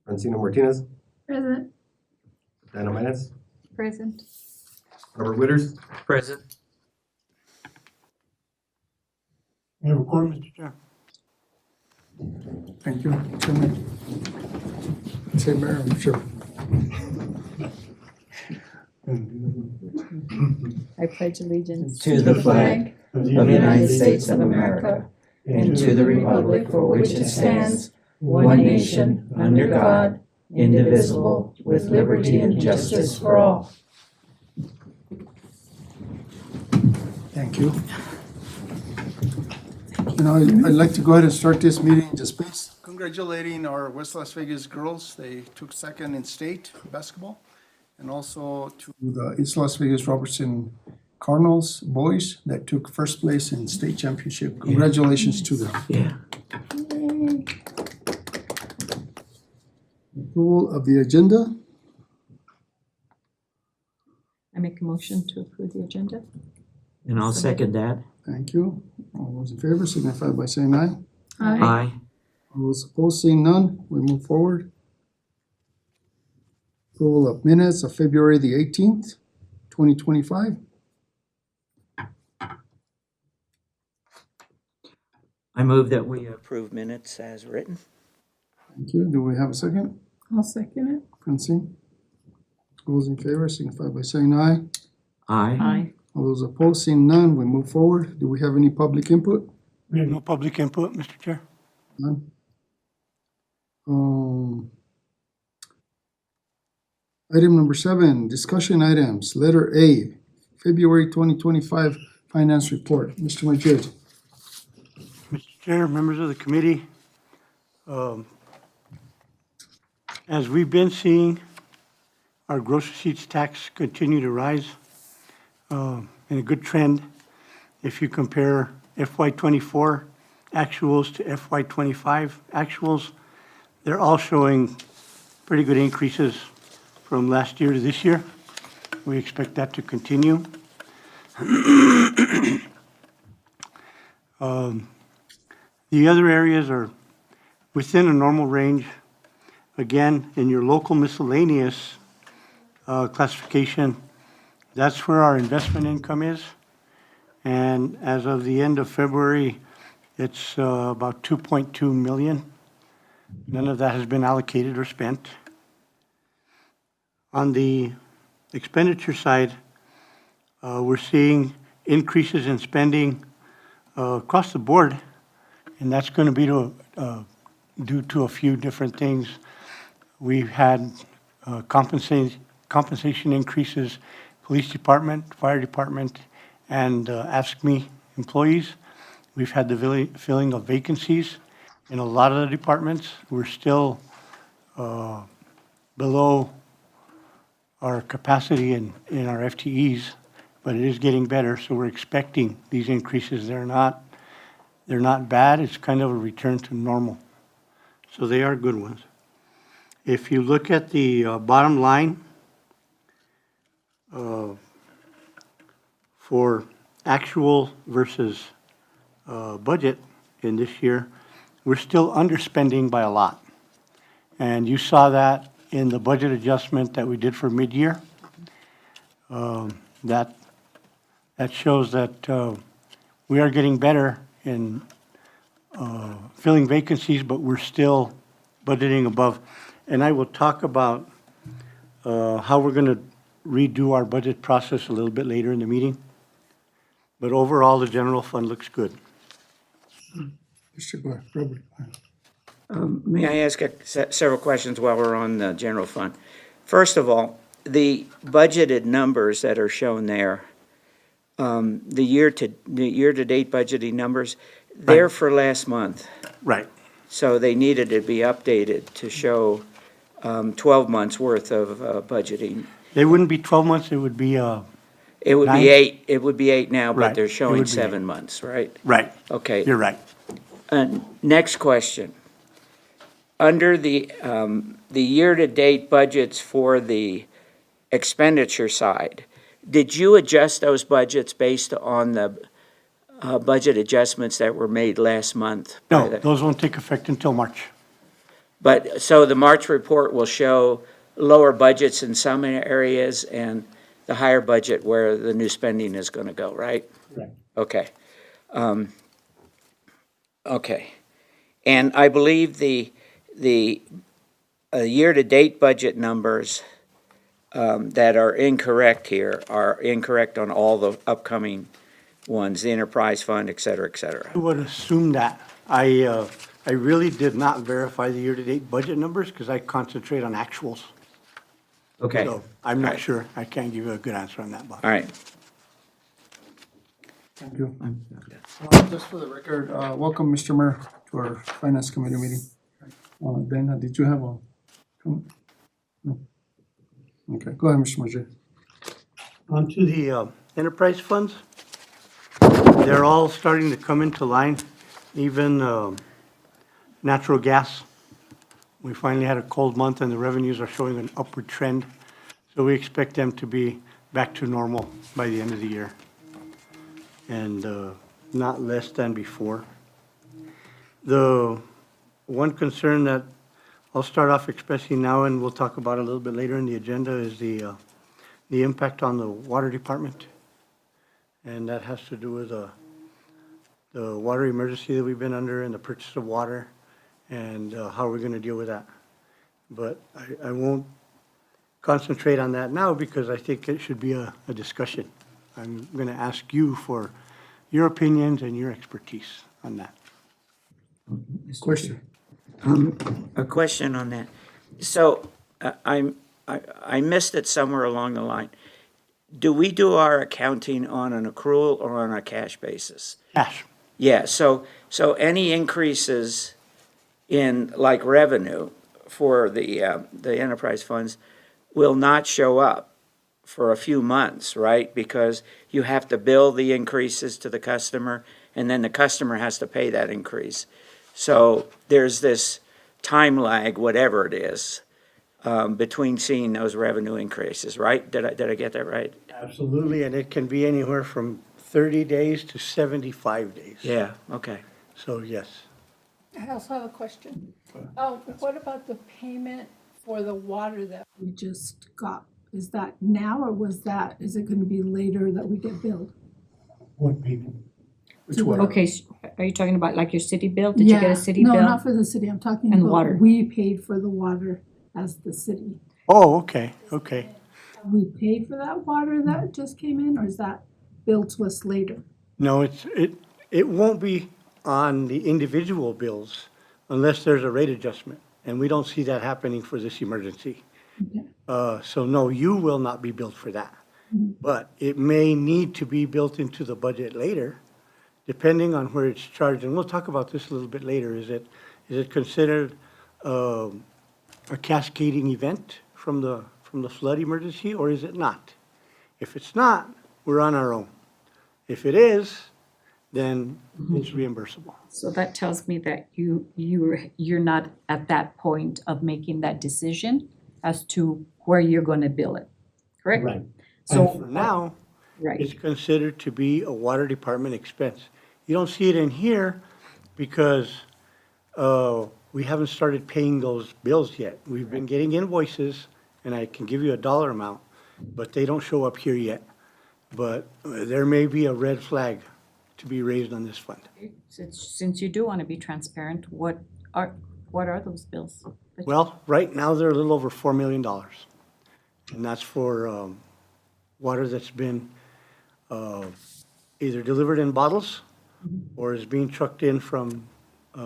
Francina Martinez, Present. Diana Manis, Present. Robert Witters, Present. We have a quorum, Mr. Chair. Thank you. Chairman. Say Mayor, I'm sure. I pledge allegiance To the flag of the United States of America and to the republic for which it stands, one nation, under God, indivisible, with liberty and justice for all. Thank you. You know, I'd like to go ahead and start this meeting just based congratulating our West Las Vegas girls. They took second in state basketball. And also to the East Las Vegas Robertson Cardinals boys that took first place in state championship. Congratulations to them. Yeah. Approval of the agenda. I make a motion to approve the agenda. And I'll second that. Thank you. All those in favor signify by saying aye. Aye. All those opposed, seeing none, we move forward. Approval of minutes of February the 18th, 2025. I move that we approve minutes as written. Thank you. Do we have a second? I'll second it. Francine? All those in favor signify by saying aye. Aye. All those opposed, seeing none, we move forward. Do we have any public input? We have no public input, Mr. Chair. None. Item number 7, discussion items. Letter A, February 2025 finance report. Mr. Majid. Mr. Chair, members of the committee, as we've been seeing our gross receipts tax continue to rise in a good trend. If you compare FY24 actuals to FY25 actuals, they're all showing pretty good increases from last year to this year. We expect that to continue. The other areas are within a normal range. Again, in your local miscellaneous classification, that's where our investment income is. And as of the end of February, it's about 2.2 million. None of that has been allocated or spent. On the expenditure side, we're seeing increases in spending across the board, and that's going to be due to a few different things. We've had compensation increases, police department, fire department, and Ask Me employees. We've had the filling of vacancies in a lot of the departments. We're still below our capacity in our FTEs, but it is getting better, so we're expecting these increases. They're not bad. It's kind of a return to normal. So they are good ones. If you look at the bottom line for actual versus budget in this year, we're still underspending by a lot. And you saw that in the budget adjustment that we did for mid-year. That shows that we are getting better in filling vacancies, but we're still budgeting above. And I will talk about how we're going to redo our budget process a little bit later in the meeting. But overall, the general fund looks good. Mr. Robert. May I ask several questions while we're on the general fund? First of all, the budgeted numbers that are shown there, the year-to-date budgeting numbers, they're for last month. Right. So they needed to be updated to show 12 months worth of budgeting. They wouldn't be 12 months, it would be, It would Nine? be 8. It would be 8 now, Right. but they're It showing would be 7 months, right? right, Okay. you're right. Next question. Under the year-to-date budgets for the expenditure side, did you adjust those budgets based on the budget adjustments that were made last month? No, those won't take effect until March. But, so the March report will show lower budgets in some areas and the higher budget where the new spending is gonna go, right? Right. Okay. Okay. And I believe the year-to-date budget numbers that are incorrect here are incorrect on all the upcoming ones, the enterprise fund, et cetera, et cetera. I would assume that. I really did not verify the year-to-date budget numbers because I concentrate on actuals. Okay, all So I'm not Right. sure. I can't give you a good answer on that, Bob. right. Thank you. Just for the record, welcome, Mr. Mayor, to our Finance Committee meeting. Ben, did you have a comment? No. Okay, go ahead, Mr. Majid. Onto the enterprise funds. They're all starting to come into line, even natural gas. We finally had a cold month and the revenues are showing an upward trend. So we expect them to be back to normal by the end of the year. And not less than before. The one concern that I'll start off expressing now, and we'll talk about a little bit later in the agenda, is the impact on the water department. And that has to do with the water emergency that we've been under and the purchase of water and how we're gonna deal with that. But I won't concentrate on that now because I think it should be a discussion. I'm gonna ask you for your opinions and your expertise on that. Question. A question on that. So I missed it somewhere along the line. Do we do our accounting on an accrual or on a cash basis? Cash. Yeah, so any increases in like revenue for the enterprise funds will not show up for a few months, right? Because you have to bill the increases to the customer and then the customer has to pay that increase. So there's this time lag, whatever it is, between seeing those revenue increases, right? Did I get that right? Absolutely, and it can be anywhere from 30 days to 75 days. Yeah, okay. So, yes. I also have a question. What about the payment for the water that we just got? Is that now or is it gonna be later that we get billed? What payment? Which one? Okay, are you talking about like your city bill? Did you get a city No, bill? not for the city. I'm talking And about water. we paid for the water as the city. Oh, okay, okay. We paid for that water that just came in, or is that billed to us later? No, it won't be on the individual bills unless there's a rate adjustment, and we don't see that happening for this emergency. Okay. So no, you will not be billed for that. But it may need to be built into the budget later, depending on where it's charged. And we'll talk about this a little bit later. Is it considered a cascading event from the flood emergency, or is it not? If it's not, we're on our own. If it is, then it's reimbursable. So that tells me that you're not at that point of making that decision as to where you're gonna bill it, correct? Right. So, And for now, right, it's considered to be a water department expense. You don't see it in here because we haven't started paying those bills yet. We've been getting invoices, and I can give you a dollar amount, but they don't show up here yet. But there may be a red flag to be raised on this fund. since you do wanna be transparent, what are those bills? Well, right now, they're a little over $4 million. And that's for water that's been either delivered in bottles or is being trucked in from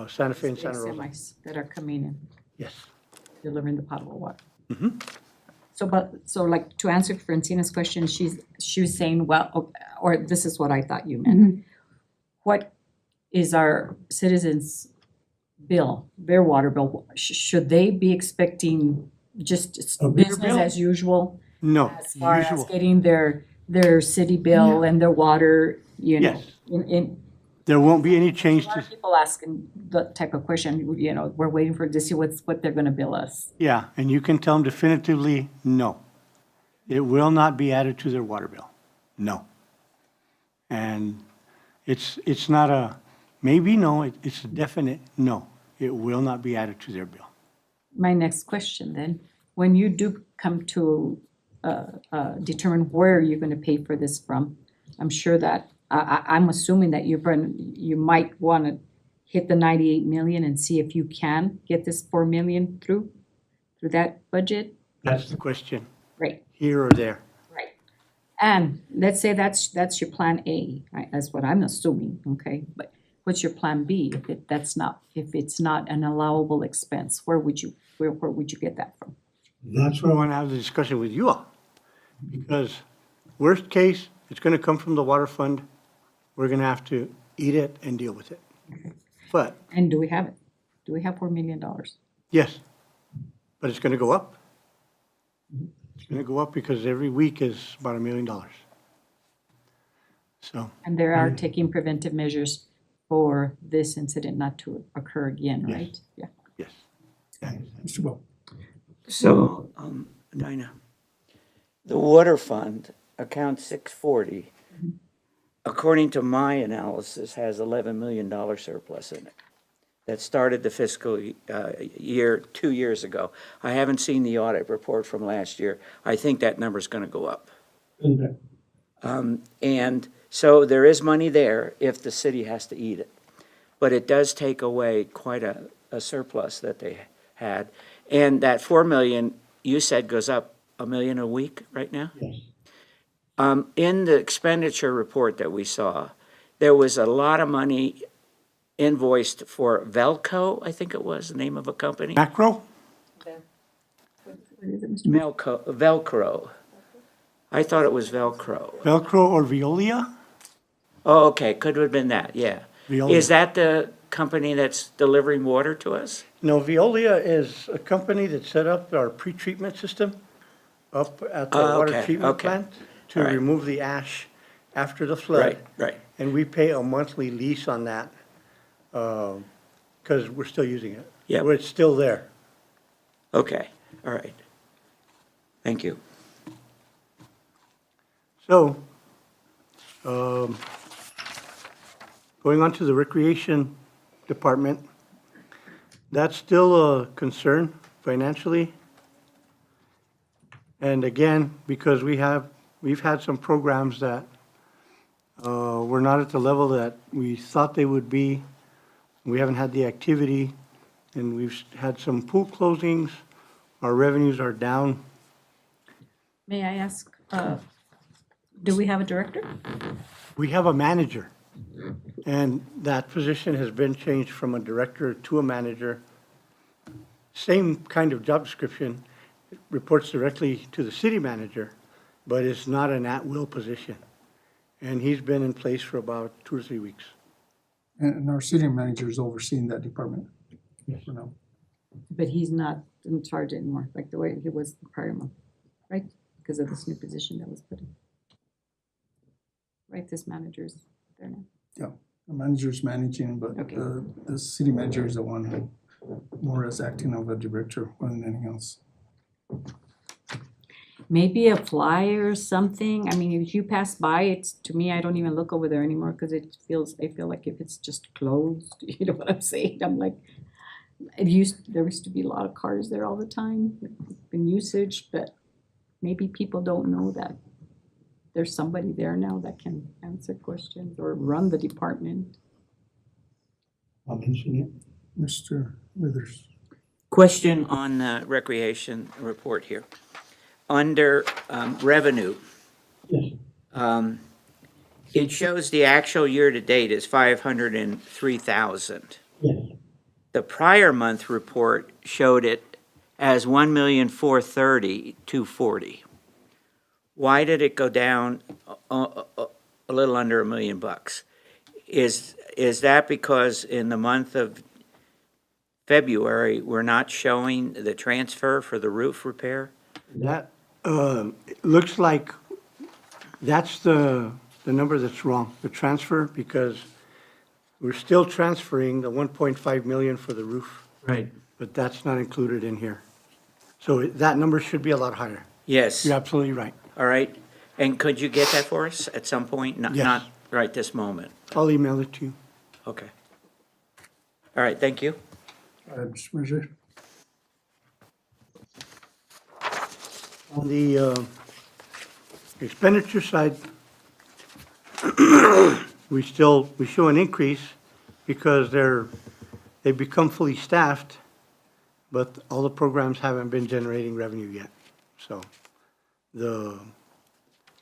Santa Fe and Big Santa Rosa. semis that are coming in, Yes. delivering the potable water. So like, to answer Francina's question, she was saying, well, or this is what I thought you meant. What is our citizens' bill, their water bill? Should they be expecting just A bigger business bill? as usual? No, As far as usual. getting their city bill and their water, you know? Yes. In There won't be any change a lot to, of people asking the type of question, you know, we're waiting to see what they're gonna bill us. yeah, and you can tell them definitively, no. It will not be added to their water bill. No. And it's not a maybe no, it's a definite no. It will not be added to their bill. my next question then. When you do come to determine where you're gonna pay for this from, I'm sure that, I'm assuming that you might wanna hit the 98 million and see if you can get this 4 million through that budget? That's the question, Right, here or there. right. And let's say that's your plan A, that's what I'm assuming, okay? But what's your plan B if it's not an allowable expense? Where would you get that from? That's why I want to have the discussion with you all. Because worst case, it's going to come from the water fund. We're going to have to eat it and deal with it. But, And do we have it? Do we have $4 million? yes, but it's going to go up. It's going to go up because every week is about $1 million. So, And they are taking preventive measures for this incident not to occur again, Yes. right? Yeah. yes. Mr. Bo. So, Dinah, the water fund, account 640, according to my analysis, has $11 million surplus in it. That started the fiscal year 2 years ago. I haven't seen the audit report from last year. I think that number's gonna go up. And so there is money there if the city has to eat it. But it does take away quite a surplus that they had. And that 4 million, you said goes up $1 million a week right now? Yes. In the expenditure report that we saw, there was a lot of money invoiced for Velco, I think it was the name of a company. Macro? Velcro. I thought it was Velcro. Velcro or Veolia? Oh, okay, could have been that, yeah. Veolia. Is that the company that's delivering water to us? No, Veolia is a company that set up our pretreatment system up at the Oh, water okay, treatment okay. plant to All right. remove the ash after the flood. Right, right. And we pay a monthly lease on that, because we're still using it. Yep. It's still there. Okay, all right. Thank you. So, going on to the recreation department, that's still a concern financially. And again, because we've had some programs that were not at the level that we thought they would be. We haven't had the activity, and we've had some pool closings. Our revenues are down. May I ask, do we have a director? We have a manager, and that position has been changed from a director to a manager. Same kind of job description, it reports directly to the city manager, but it's not an at-will position. And he's been in place for about 2 or 3 weeks. And our city manager is overseeing that department for now. But he's not in charge anymore, like the way he was the prior month, right? Because of this new position that was put in. Right, this manager's there now. Yeah, the manager's managing, but Okay. the city manager is the one who more as acting of a director more than anything else. Maybe a flyer or something. I mean, if you pass by, it's, to me, I don't even look over there anymore because I feel like if it's just closed, you know what I'm saying? I'm like, there used to be a lot of cars there all the time in usage, but maybe people don't know that there's somebody there now that can answer questions or run the department. I'll mention it. Mr. Withers. Question on the recreation report here. Under revenue, Yes. it shows the actual year-to-date is 503,000. Yes. The prior month report showed it as 1,430,240. Why did it go down a little under $1 million? Is that because in the month of February, we're not showing the transfer for the roof repair? That, it looks like that's the number that's wrong, the transfer, because we're still transferring the 1.5 million for the roof, Right. but that's not included in here. So that number should be a lot higher. Yes, You're absolutely right. all right. And could you get that for us at some point? Not, Yes. not right this moment. I'll email it to you. Okay. All right, thank you. Mr. Mercer. On the expenditure side, we show an increase because they've become fully staffed, but all the programs haven't been generating revenue yet. So the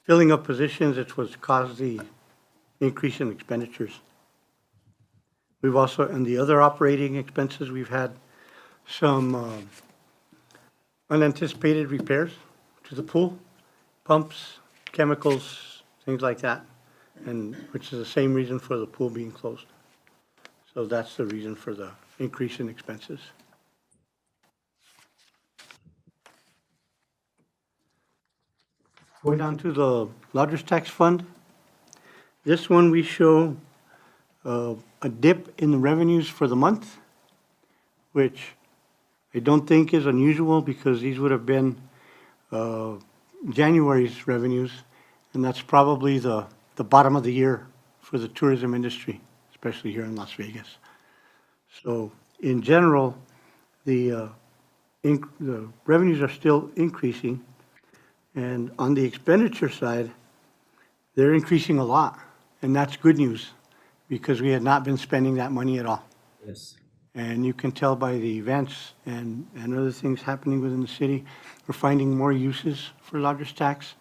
filling of positions, it's what's caused the increase in expenditures. We've also, in the other operating expenses, we've had some unanticipated repairs to the pool, pumps, chemicals, things like that, and which is the same reason for the pool being closed. So that's the reason for the increase in expenses. Going down to the lodgers tax fund, this one we show a dip in the revenues for the month, which I don't think is unusual because these would have been January's revenues, and that's probably the bottom of the year for the tourism industry, especially here in Las Vegas. So in general, the revenues are still increasing, and on the expenditure side, they're increasing a lot, and that's good news because we had not been spending that money at all. Yes. And you can tell by the events and other things happening within the city, we're finding more uses for lodgers tax.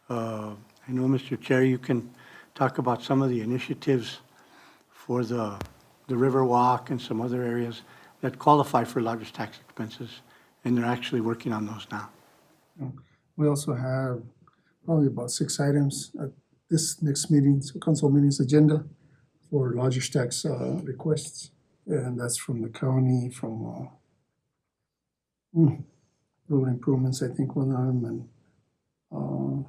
I know, Mr. Chair, you can talk about some of the initiatives for the River Walk and some other areas that qualify for lodgers tax expenses, and they're actually working on those now. We also have probably about 6 items at this next meeting's, council meeting's agenda for lodgers tax requests. And that's from the county, from road improvements, I think, one of them, and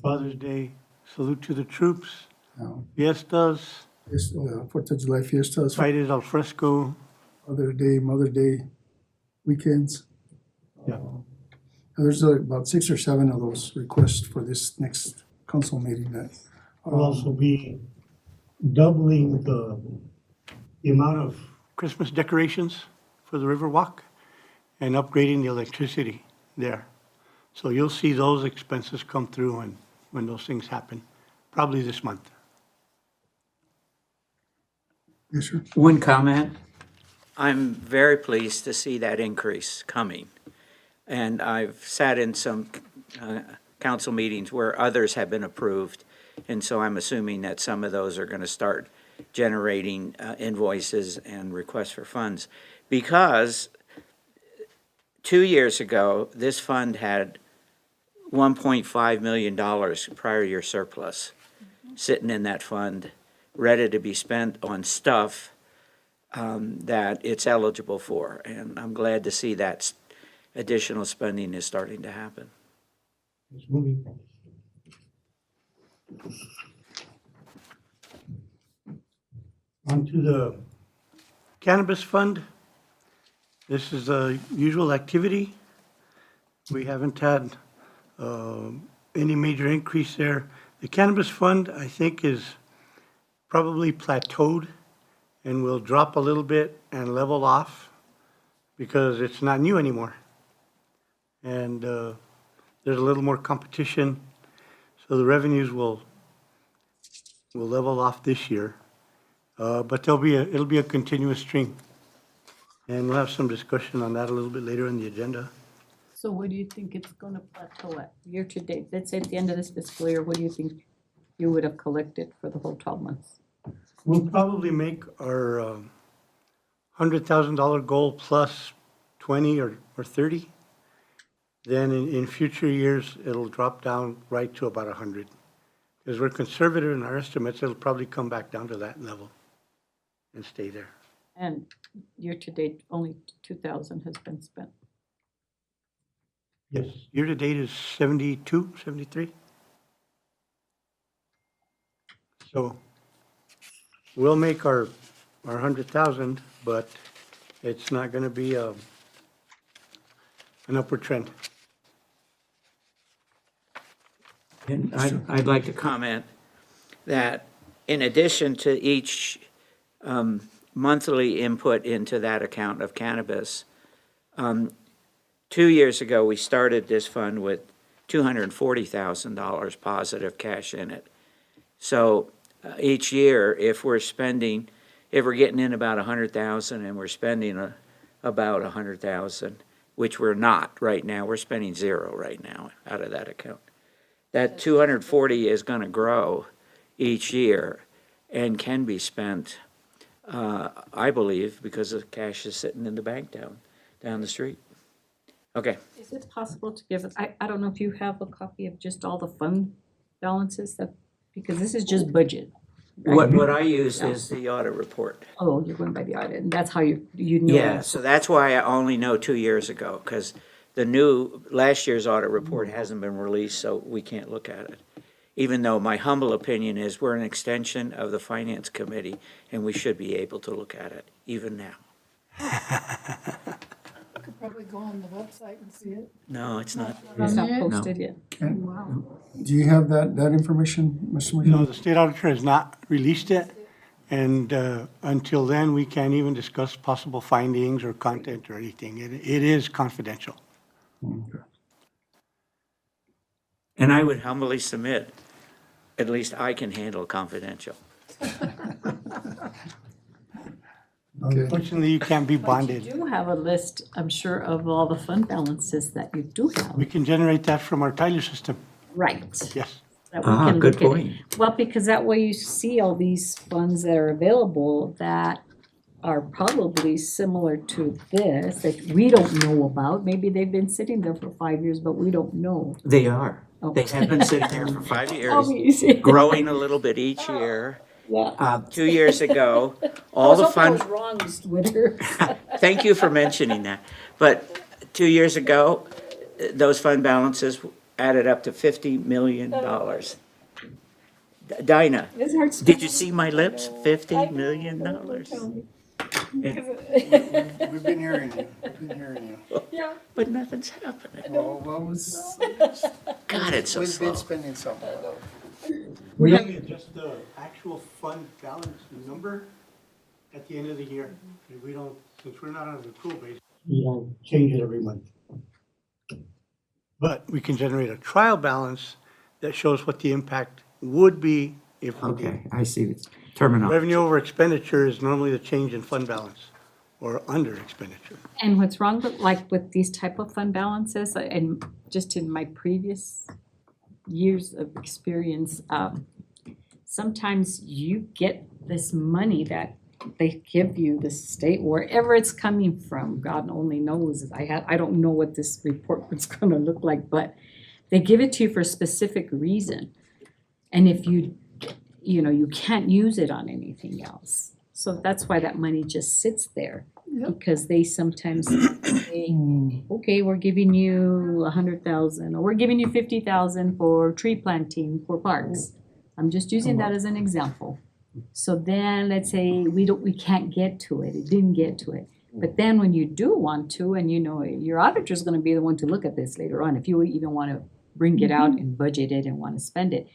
Father's Day, salute to the troops, uh, fiestas, this, 4th of July fiestas, Fridays al fresco. Mother Day weekends. Yeah. And there's about 6 or 7 of those requests for this next council meeting that. Will also be doubling the amount of Christmas decorations for the River Walk and upgrading the electricity there. So you'll see those expenses come through when those things happen, probably this month. Yes, sir. One comment. I'm very pleased to see that increase coming. And I've sat in some council meetings where others have been approved. And so I'm assuming that some of those are going to start generating invoices and requests for funds. Because 2 years ago, this fund had $1.5 million prior year surplus sitting in that fund, ready to be spent on stuff that it's eligible for. And I'm glad to see that additional spending is starting to happen. It's moving. On to the cannabis fund. This is a usual activity. We haven't had any major increase there. The cannabis fund, I think, is probably plateaued and will drop a little bit and level off because it's not new anymore. And there's a little more competition, so the revenues will level off this year. But it'll be a continuous stream. And we'll have some discussion on that a little bit later in the agenda. So what do you think it's gonna plateau at year to date? Let's say at the end of this fiscal year, what do you think you would have collected for the whole 12 months? We'll probably make our $100,000 goal plus 20 or 30. Then in future years, it'll drop down right to about 100. Because we're conservative in our estimates, it'll probably come back down to that level and stay there. And year to date, only 2,000 has been spent. Yes. Year to date is 72, 73. So we'll make our 100,000, but it's not going to be an upward trend. And I'd like to comment that in addition to each monthly input into that account of cannabis, 2 years ago, we started this fund with $240,000 positive cash in it. So each year, if we're getting in about 100,000 and we're spending about 100,000, which we're not right now, we're spending zero right now out of that account. That 240 is going to grow each year and can be spent, I believe, because the cash is sitting in the bank down the street. Okay. Is it possible to give us, I don't know if you have a copy of just all the fund balances that, because this is just budget. right? What I use is the audit report. Oh, you're going by the audit, and that's how you know. Yeah, so that's why I only know 2 years ago, because last year's audit report hasn't been released, so we can't look at it. Even though my humble opinion is we're an extension of the finance committee, and we should be able to look at it, even now. Could probably go on the website and see it. No, it's not. It's not Yeah. posted yet. Wow. Do you have that information, Mr. No, Mejia? the state auditor has not released it, and until then, we can't even discuss possible findings or content or anything. It is confidential. And I would humbly submit, at least I can handle confidential. Okay. Unfortunately, you can't be But you bonded. do have a list, I'm sure, of all the fund balances that you do have. We can generate that from our Tyler system, Right. yes. That we can Good look at it. point. Well, because that way you see all these funds that are available that are probably similar to this, that we don't know about. Maybe they've been sitting there for 5 years, but we don't know. They are. Oh. They have been sitting there for 5 years, Obviously. growing a little bit each year. Yeah. 2 years ago, all the I fund. was wrong, Mr. Whitaker. Thank you for mentioning that. But 2 years ago, those fund balances added up to $50 million. Dinah, This hurts. did you see my lips? $50 million. We've been hearing you. Yeah. But nothing's happening. Well, what was, God, it's so we've slow. been spending some. We have just the actual fund balance number at the end of the year. We don't, since we're not on an accrual base, we don't change it every month. But we can generate a trial balance that shows what the impact would be if we did. Okay, I see. Terminology. Revenue over expenditure is normally the change in fund balance or under expenditure. And what's wrong with, like, with these type of fund balances, and just in my previous years of experience, sometimes you get this money that they give you, the state, wherever it's coming from, God only knows. I don't know what this report was gonna look like, but they give it to you for a specific reason. And if you can't use it on anything else. So that's why that money just sits there. Yep. Because they sometimes say, okay, we're giving you 100,000, or we're giving you 50,000 for tree planting for parks. I'm just using that as an example. So then let's say we can't get to it, it didn't get to it. But then when you do want to, and your auditor's gonna be the one to look at this later on, if you even wanna bring it out and budget it and wanna spend it.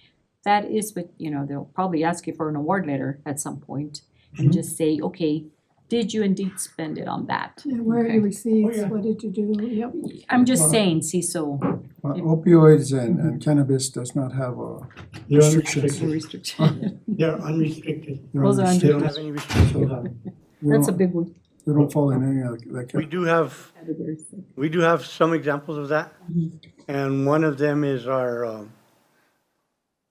That is what, they'll probably ask you for an award letter at some point and just say, okay, did you indeed spend it on that? Yeah, where are Okay. your receipts? Oh, yeah. What did you do? Yep. I'm just saying, see, so Opioids and cannabis does not have a They're restrictions. no restriction. They're unrestricted. Those are They don't under, have any restrictions. that's a big one. They don't fall in any of that. We do have Category. We do have some examples of that, and one of them is our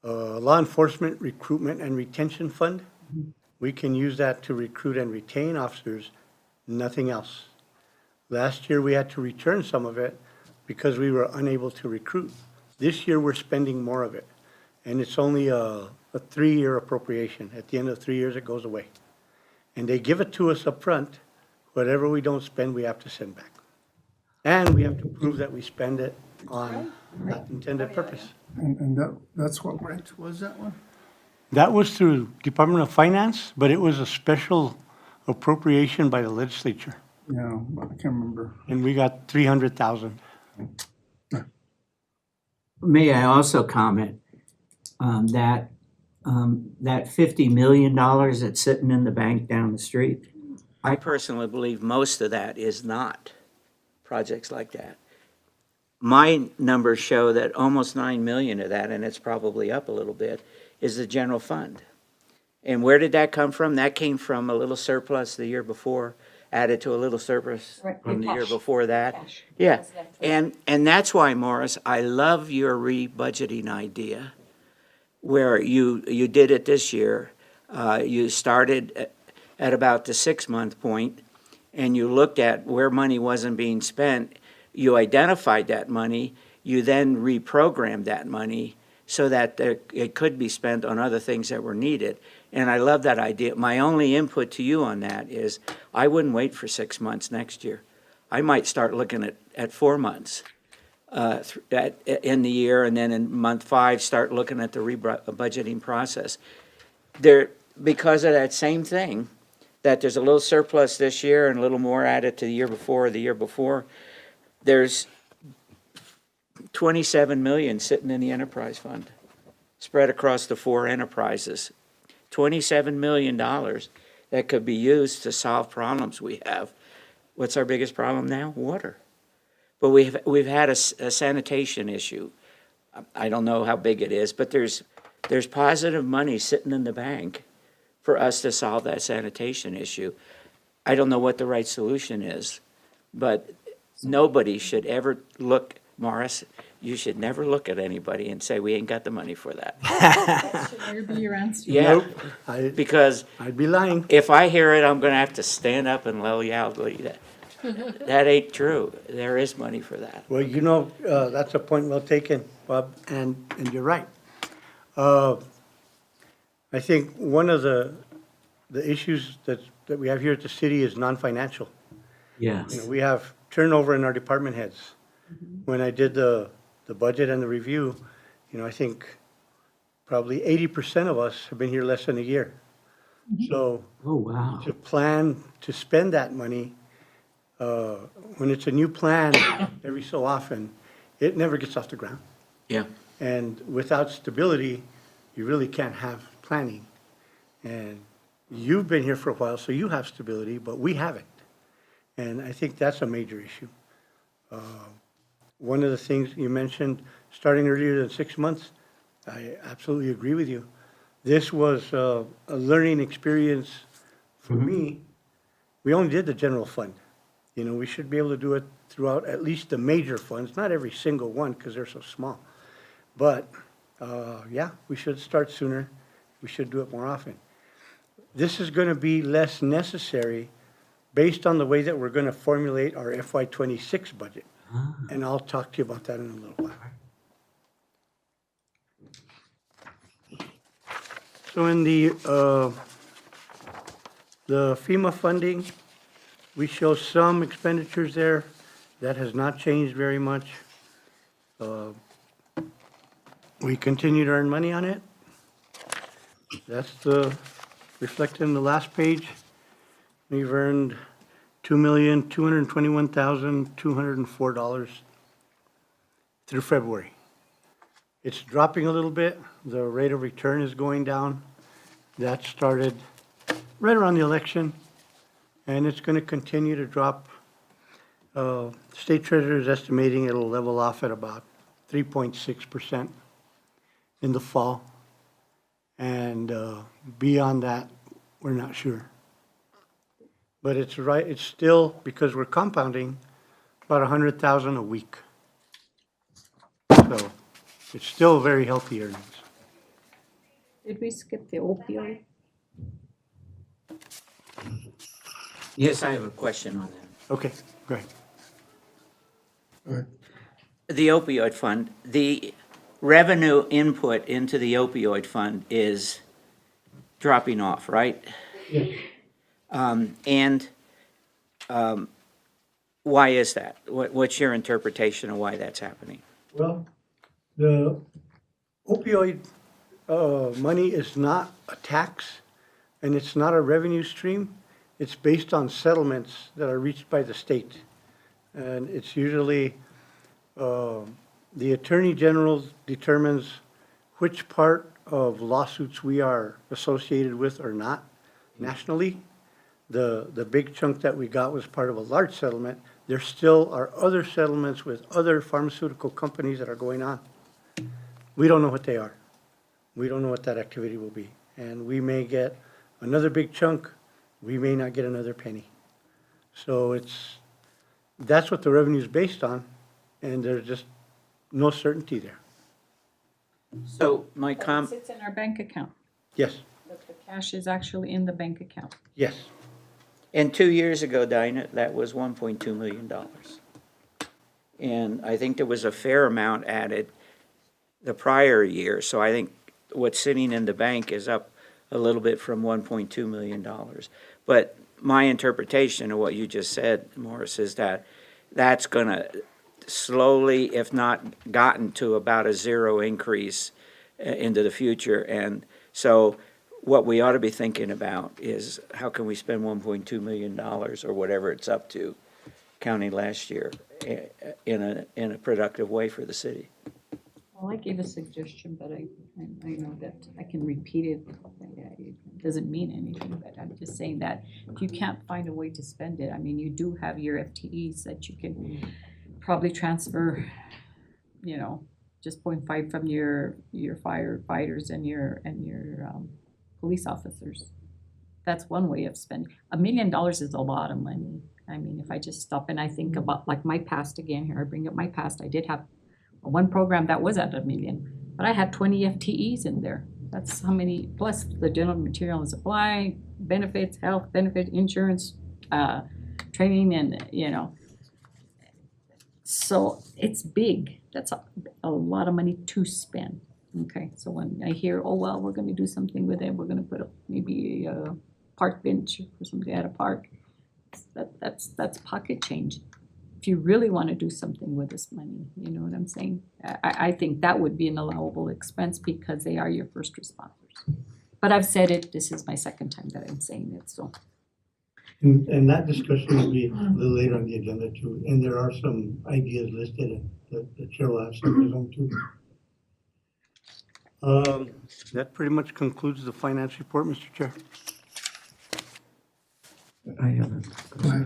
law enforcement recruitment and retention fund. We can use that to recruit and retain officers, nothing else. Last year, we had to return some of it because we were unable to recruit. This year, we're spending more of it, and it's only a 3-year appropriation. At the end of 3 years, it goes away. And they give it to us up front. Whatever we don't spend, we have to send back. And we have to prove that we spend it on that intended purpose. And that's what grant was that one? That was through Department of Finance, but it was a special appropriation by the legislature, Yeah, I can't remember. and we got 300,000. May I also comment that $50 million that's sitting in the bank down the street? I personally believe most of that is not projects like that. my numbers show that almost 9 million of that, and it's probably up a little bit, is the general fund. And where did that come from? That came from a little surplus the year before, added to a little surplus Right, from the year cash. before that. Cash. Yeah, That's right. and that's why, Morris, I love your re-budgeting idea, where you did it this year. You started at about the 6-month point, and you looked at where money wasn't being spent. You identified that money. You then reprogrammed that money so that it could be spent on other things that were needed. And I love that idea. My only input to you on that is I wouldn't wait for 6 months next year. I might start looking at 4 months in the year, and then in month 5, start looking at the budgeting process. Because of that same thing, that there's a little surplus this year and a little more added to the year before or the year before, there's 27 million sitting in the enterprise fund, spread across the 4 enterprises. $27 million that could be used to solve problems we have. What's our biggest problem now? Water. But we've had a sanitation issue. I don't know how big it is, but there's positive money sitting in the bank for us to solve that sanitation issue. I don't know what the right solution is, but nobody should ever look, Morris, you should never look at anybody and say, we ain't got the money for that. Should there be your answer? Yeah, Nope, because I'd be lying. if I hear it, I'm gonna have to stand up and loudly. That ain't true. There is money for that. Well, that's a point well taken, Bob, and you're right. I think one of the issues that we have here at the city is non-financial. Yes. We have turnover in our department heads. When I did the budget and the review, I think probably 80% of us have been here less than a year. So Oh, wow. to plan to spend that money, when it's a new plan every so often, it never gets off the ground. Yeah. And without stability, you really can't have planning. And you've been here for a while, so you have stability, but we haven't. And I think that's a major issue. One of the things you mentioned, starting earlier than 6 months, I absolutely agree with you. This was a learning experience for me. We only did the general fund. We should be able to do it throughout at least the major funds, not every single one because they're so small. But, yeah, we should start sooner. We should do it more often. This is going to be less necessary based on the way that we're going to formulate our FY26 budget. And I'll talk to you about that in a little while. So in the FEMA funding, we show some expenditures there. That has not changed very much. We continue to earn money on it. That's reflected in the last page. We've earned $2,221,204 through February. It's dropping a little bit. The rate of return is going down. That started right around the election, and it's going to continue to drop. State Treasurer is estimating it'll level off at about 3.6% in the fall. And beyond that, we're not sure. But it's right, it's still, because we're compounding, about 100,000 a week. So it's still very healthy earnings. Did we skip the opioid? Yes, I have a question on that. Okay, go ahead. The opioid fund, the revenue input into the opioid fund is dropping off, right? Yes. Why is that? What's your interpretation of why that's happening? Well, the opioid money is not a tax, and it's not a revenue stream. It's based on settlements that are reached by the state. And it's usually, the Attorney General determines which part of lawsuits we are associated with or not nationally. The big chunk that we got was part of a large settlement there still are other settlements with other pharmaceutical companies that are going on. We don't know what they are. We don't know what that activity will be. And we may get another big chunk, we may not get another penny. So that's what the revenue is based on, and there's just no certainty there. So my It sits in our bank account. Yes, The cash is actually in the bank account. yes. and 2 years ago, Dinah, that was $1.2 million. And I think there was a fair amount added the prior year, so I think what's sitting in the bank is up a little bit from $1.2 million. But my interpretation of what you just said, Morris, is that that's gonna slowly, if not gotten to about a zero increase into the future. And so what we ought to be thinking about is how can we spend $1.2 million or whatever it's up to, counting last year, in a productive way for the city. Well, I gave a suggestion, but I know that I can repeat it. It doesn't mean anything, but I'm just saying that if you can't find a way to spend it, I mean, you do have your FTEs that you can probably transfer, just 0.5 from your firefighters and your police officers. That's one way of spending. $1 million is a lot of money. I mean, if I just stop and I think about like my past again here, I bring up my past, I did have one program that was at $1 million, but I had 20 FTEs in there. That's how many, plus the general material and supply, benefits, health benefit, insurance, training, and so it's big. That's a lot of money to spend. Okay, so when I hear, oh, well, we're gonna do something with it, we're gonna put up maybe a park bench or something at a park, that's pocket change. If you really want to do something with this money, you know what I'm saying? I think that would be an allowable expense because they are your first responders. But I've said it, this is my second time that I'm saying it, so. And that discussion will be a little later on the agenda too, and there are some ideas listed, and the chair will have some of his own too. That pretty much concludes the finance report, Mr. Chair. I have a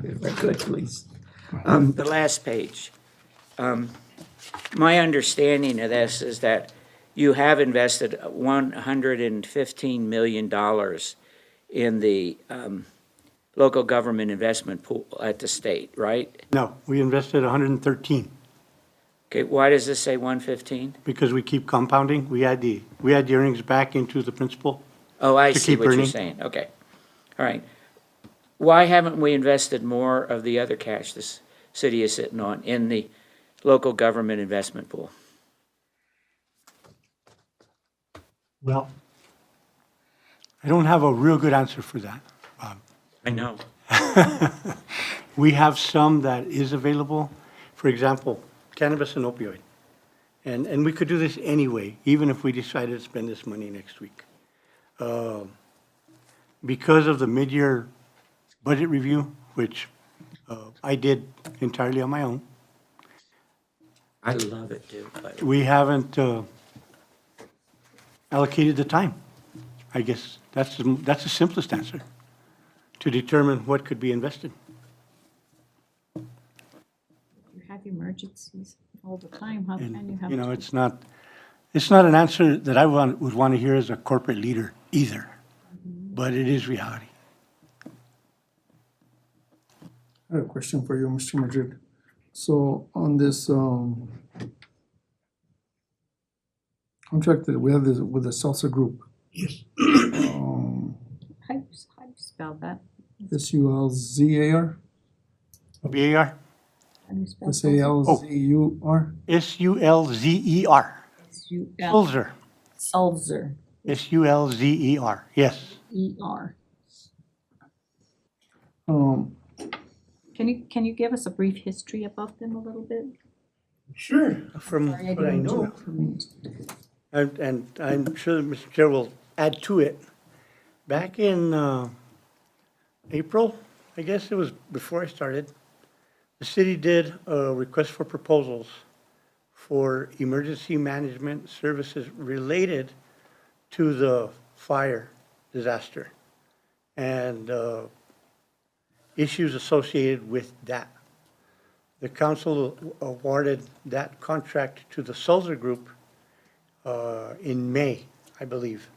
if I could, please. The last page. My understanding of this is that you have invested $115 million in the local government investment pool at the state, right? No, we invested 113 Okay, why does this say 115? because we keep compounding. We add the earnings back into the principal. Oh, I To see keep what you're earning. saying, okay. All right. Why haven't we invested more of the other cash this city is sitting on in the local government investment pool? Well, I don't have a real good answer for that, Bob. I know. We have some that is available. For example, cannabis and opioid. And we could do this anyway, even if we decided to spend this money next week. Because of the mid-year budget review, which I did entirely on my own, I love it, too. But we haven't allocated the time. I guess that's the simplest answer, to determine what could be invested. You have emergencies all the time, how can you have? You know, it's not an answer that I would want to hear as a corporate leader either, but it is reality. I have a question for you, Mr. Madrid. So on this contract that we have this with the Salsa Group, Yes. How do you spell that? SULZAR, BAR? How do you spell SALZUR? SULZER. S-U-L, Sulzer. Sulzer, SULZER. Yes. E-R. Um, Can you give us a brief history about them a little bit? Sure. From Sorry, what I didn't know. do it for me. And I'm sure Mr. Chair will add to it. Back in April, I guess it was before I started, the city did a request for proposals for emergency management services related to the fire disaster and issues associated with that. the council awarded that contract to the Sulzer Group in May, I believe.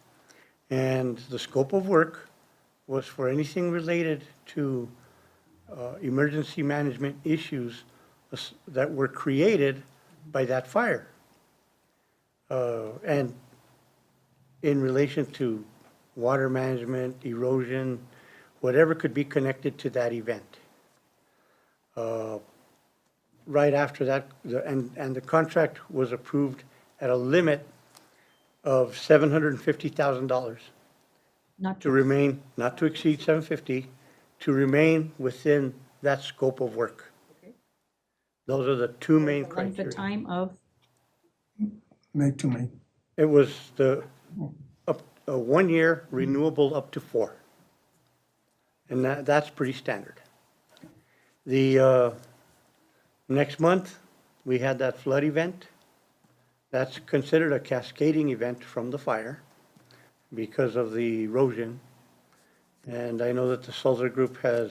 And the scope of work was for anything related to emergency management issues that were created by that fire. And in relation to water management, erosion, whatever could be connected to that event. Right after that, and the contract was approved at a limit of $750,000 Not to remain, not to exceed 750, to remain within that scope of work. Those are the two main the length of criteria. time of, May to May. It was a 1 year renewable up to 4. And that's pretty standard. The next month, we had that flood event. That's considered a cascading event from the fire because of the erosion. And I know that the Sulzer Group has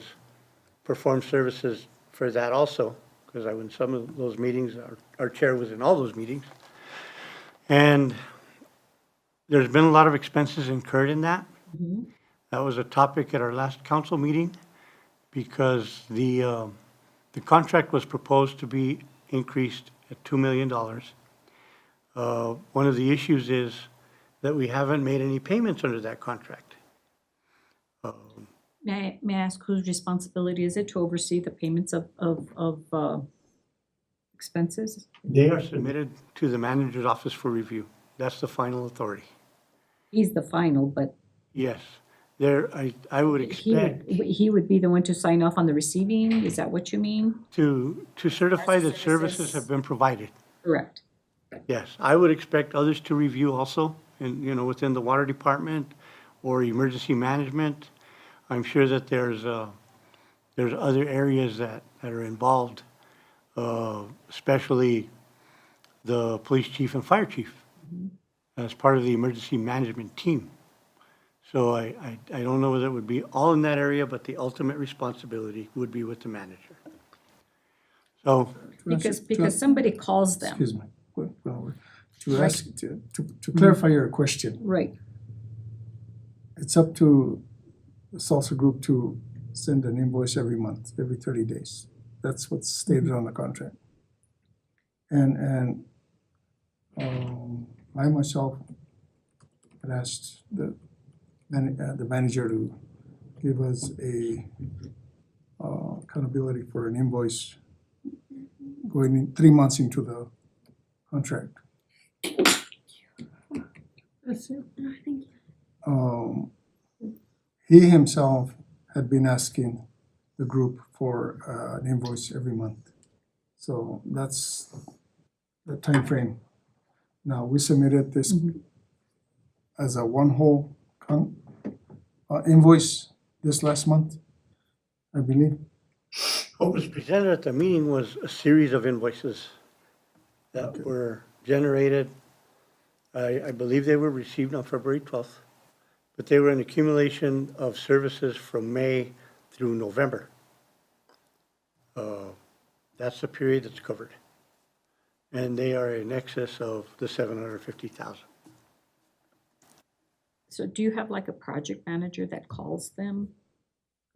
performed services for that also, because I was in some of those meetings, our chair was in all those meetings. And there's been a lot of expenses incurred in that. That was a topic at our last council meeting because the contract was proposed to be increased at $2 million. One of the issues is that we haven't made any payments under that contract. may I ask whose responsibility is it to oversee the payments of expenses? They are submitted to the manager's office for review. That's the final authority. He's the final, but Yes, I would expect he would be the one to sign off on the receiving, is that what you mean? to certify that services Services. have been provided. Correct. Yes, I would expect others to review also, and, within the water department or emergency management. I'm sure that there's other areas that are involved, especially the police chief and fire chief as part of the emergency management team. So I don't know whether it would be all in that area, but the ultimate responsibility would be with the manager. So, Because somebody calls them, Excuse me. To ask, to clarify your question, right, it's up to the Salsa Group to send an invoice every month, every 30 days. That's what's stated on the contract. And I myself had asked the manager to give us a accountability for an invoice going in 3 months into the contract. That's it. He himself had been asking the group for an invoice every month. So that's the time frame. Now, we submitted this as a one whole invoice this last month, I believe. what was presented at the meeting was a series of invoices that were generated. I believe they were received on February 12th, but they were an accumulation of services from May through November. That's the period that's covered. And they are in excess of the 750,000. so do you have like a project manager that calls them?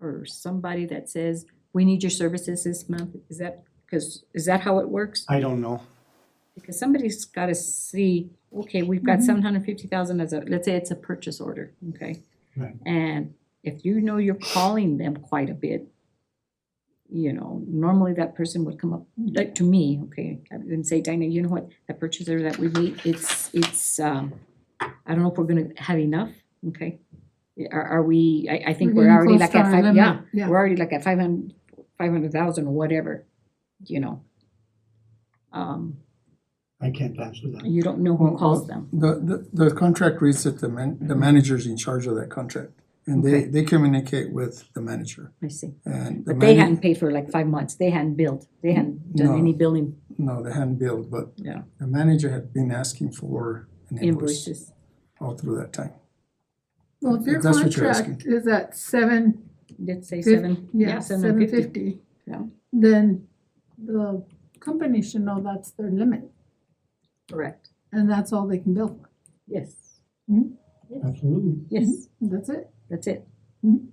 Or somebody that says, we need your services this month, is that how it works? I don't know. Because somebody's gotta see, okay, we've got 750,000 as let's say it's a purchase order, okay? Right. And if you know you're calling them quite a bit, normally that person would come up, like to me, okay, and say, Dinah, you know what, that purchase order that we made, it's, I don't know if we're gonna have enough, okay? Are we, I think We're we're getting already close like to at our five, limit, yeah, yeah. we're already like at 500,000 or whatever, I can't answer that. you don't know who calls them. The contract reads that the manager's in charge of that contract. And they communicate with the manager. I see. And But they hadn't paid for like 5 months, they hadn't billed, they hadn't done No. any billing, No, they hadn't billed, but yeah, the manager had been asking for an invoice invoices. all through that time. Well, if your If that's what you're contract is at 7, Let's say Fif- seven, yeah, yeah, 750. 750, Yeah. then the company should know that's their limit, Correct. and that's all they can bill for. Yes, Absolutely. yes, That's it. that's it. Mhm.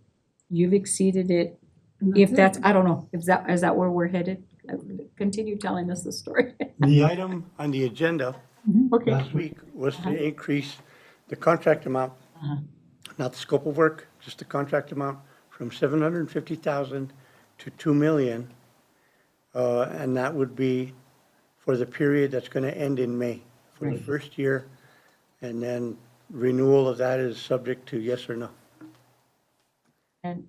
You've exceeded it. And If it. that's, I don't know, is that where we're headed? Continue telling us the story. The item on the agenda Okay. last week was to increase the contract amount, Uh-huh. not the scope of work, just the contract amount, from 750,000 to 2 million. And that would be for the period that's going to end in May, for the Right. first year. And then renewal of that is subject to yes or no. And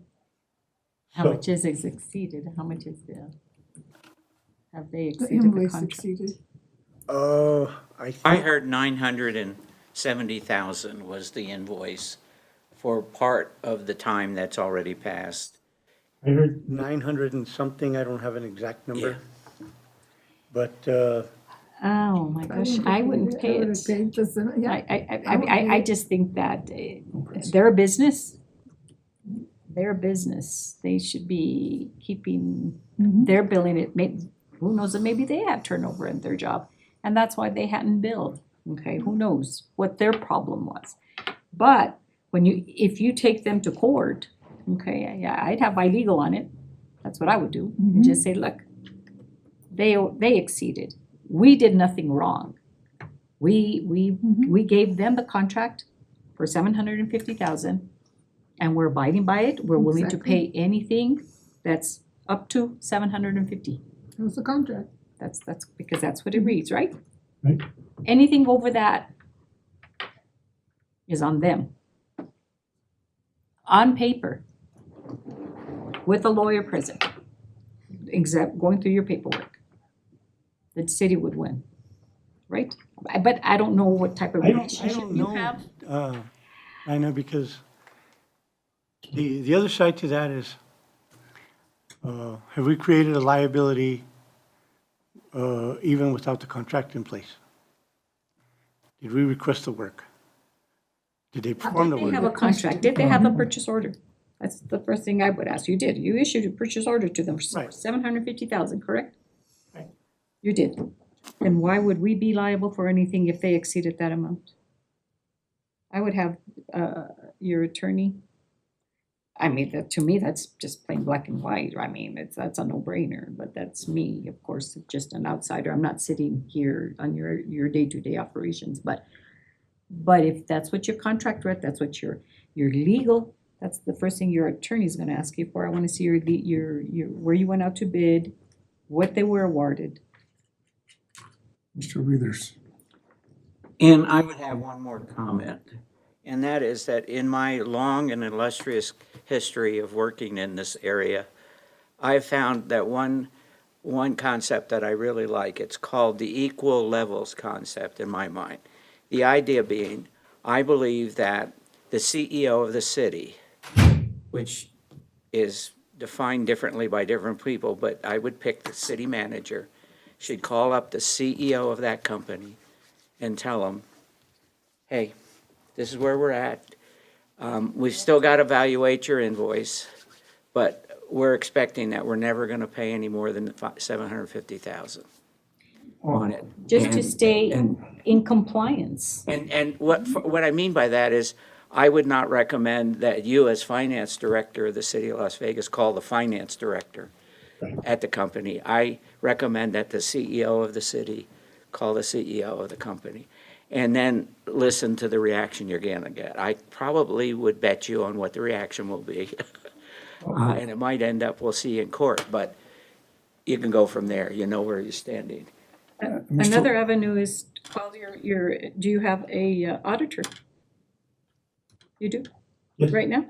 how So- much is exceeded? How much is have they The exceeded the invoice contract? exceeded. I think, heard 970,000 was the invoice for part of the time that's already passed. I heard 900 and something, I don't have an exact number. But, Oh, my gosh, I wouldn't pay I it. would've paid this, yeah. I just think that they're a business. They're a business. They should be keeping, they're billing it, who knows, and maybe they have turnover in their job. And that's why they hadn't billed, okay, who knows what their problem was. But if you take them to court, okay, yeah, I'd have my legal on it. That's what I would do. And just say, look, they exceeded. We did nothing wrong. We gave them the contract for 750,000, and we're abiding by it. We're willing to pay anything that's up to 750. It was a contract. That's because that's what it reads, right? Right. Anything over that is on them. On paper, with a lawyer present, except going through your paperwork, the city would win, right? But I don't know what type of I relationship don't you know. have. I know because the other side to that is, have we created a liability even without the contract in place? Did we request the work? Did they perform the Did they have a work? contract? Did they have a purchase order? That's the first thing I would ask. You did. You issued a purchase order to them for Right. 750,000, correct? Right. You did. And why would we be liable for anything if they exceeded that amount? I would have your attorney. I mean, to me, that's just plain black and white. I mean, that's a no-brainer, but that's me, of course, just an outsider. I'm not sitting here on your day-to-day operations, but if that's what your contract read, that's what your legal, that's the first thing your attorney's gonna ask you for. I wanna see your where you went out to bid, what they were awarded. Mr. Withers. And I would have one more comment, and that is that in my long and illustrious history of working in this area, I've found that one concept that I really like, it's called the equal levels concept in my mind. The idea being, I believe that the CEO of the city, which is defined differently by different people, but I would pick the city manager, should call up the CEO of that company and tell them, hey, this is where we're at. We've still got to evaluate your invoice, but we're expecting that we're never going to pay any more than 750,000 on it. Just to And- stay and- in compliance. And what I mean by that is, I would not recommend that you, as finance director of the city of Las Vegas, call the finance director at the company. I recommend that the CEO of the city call the CEO of the company, and then listen to the reaction you're gonna get. I probably would bet you on what the reaction will be. And it might end up, we'll see in court, but you can go from there, you know where you're standing. Another avenue is to call do you have a auditor? You do? Yes. Right now?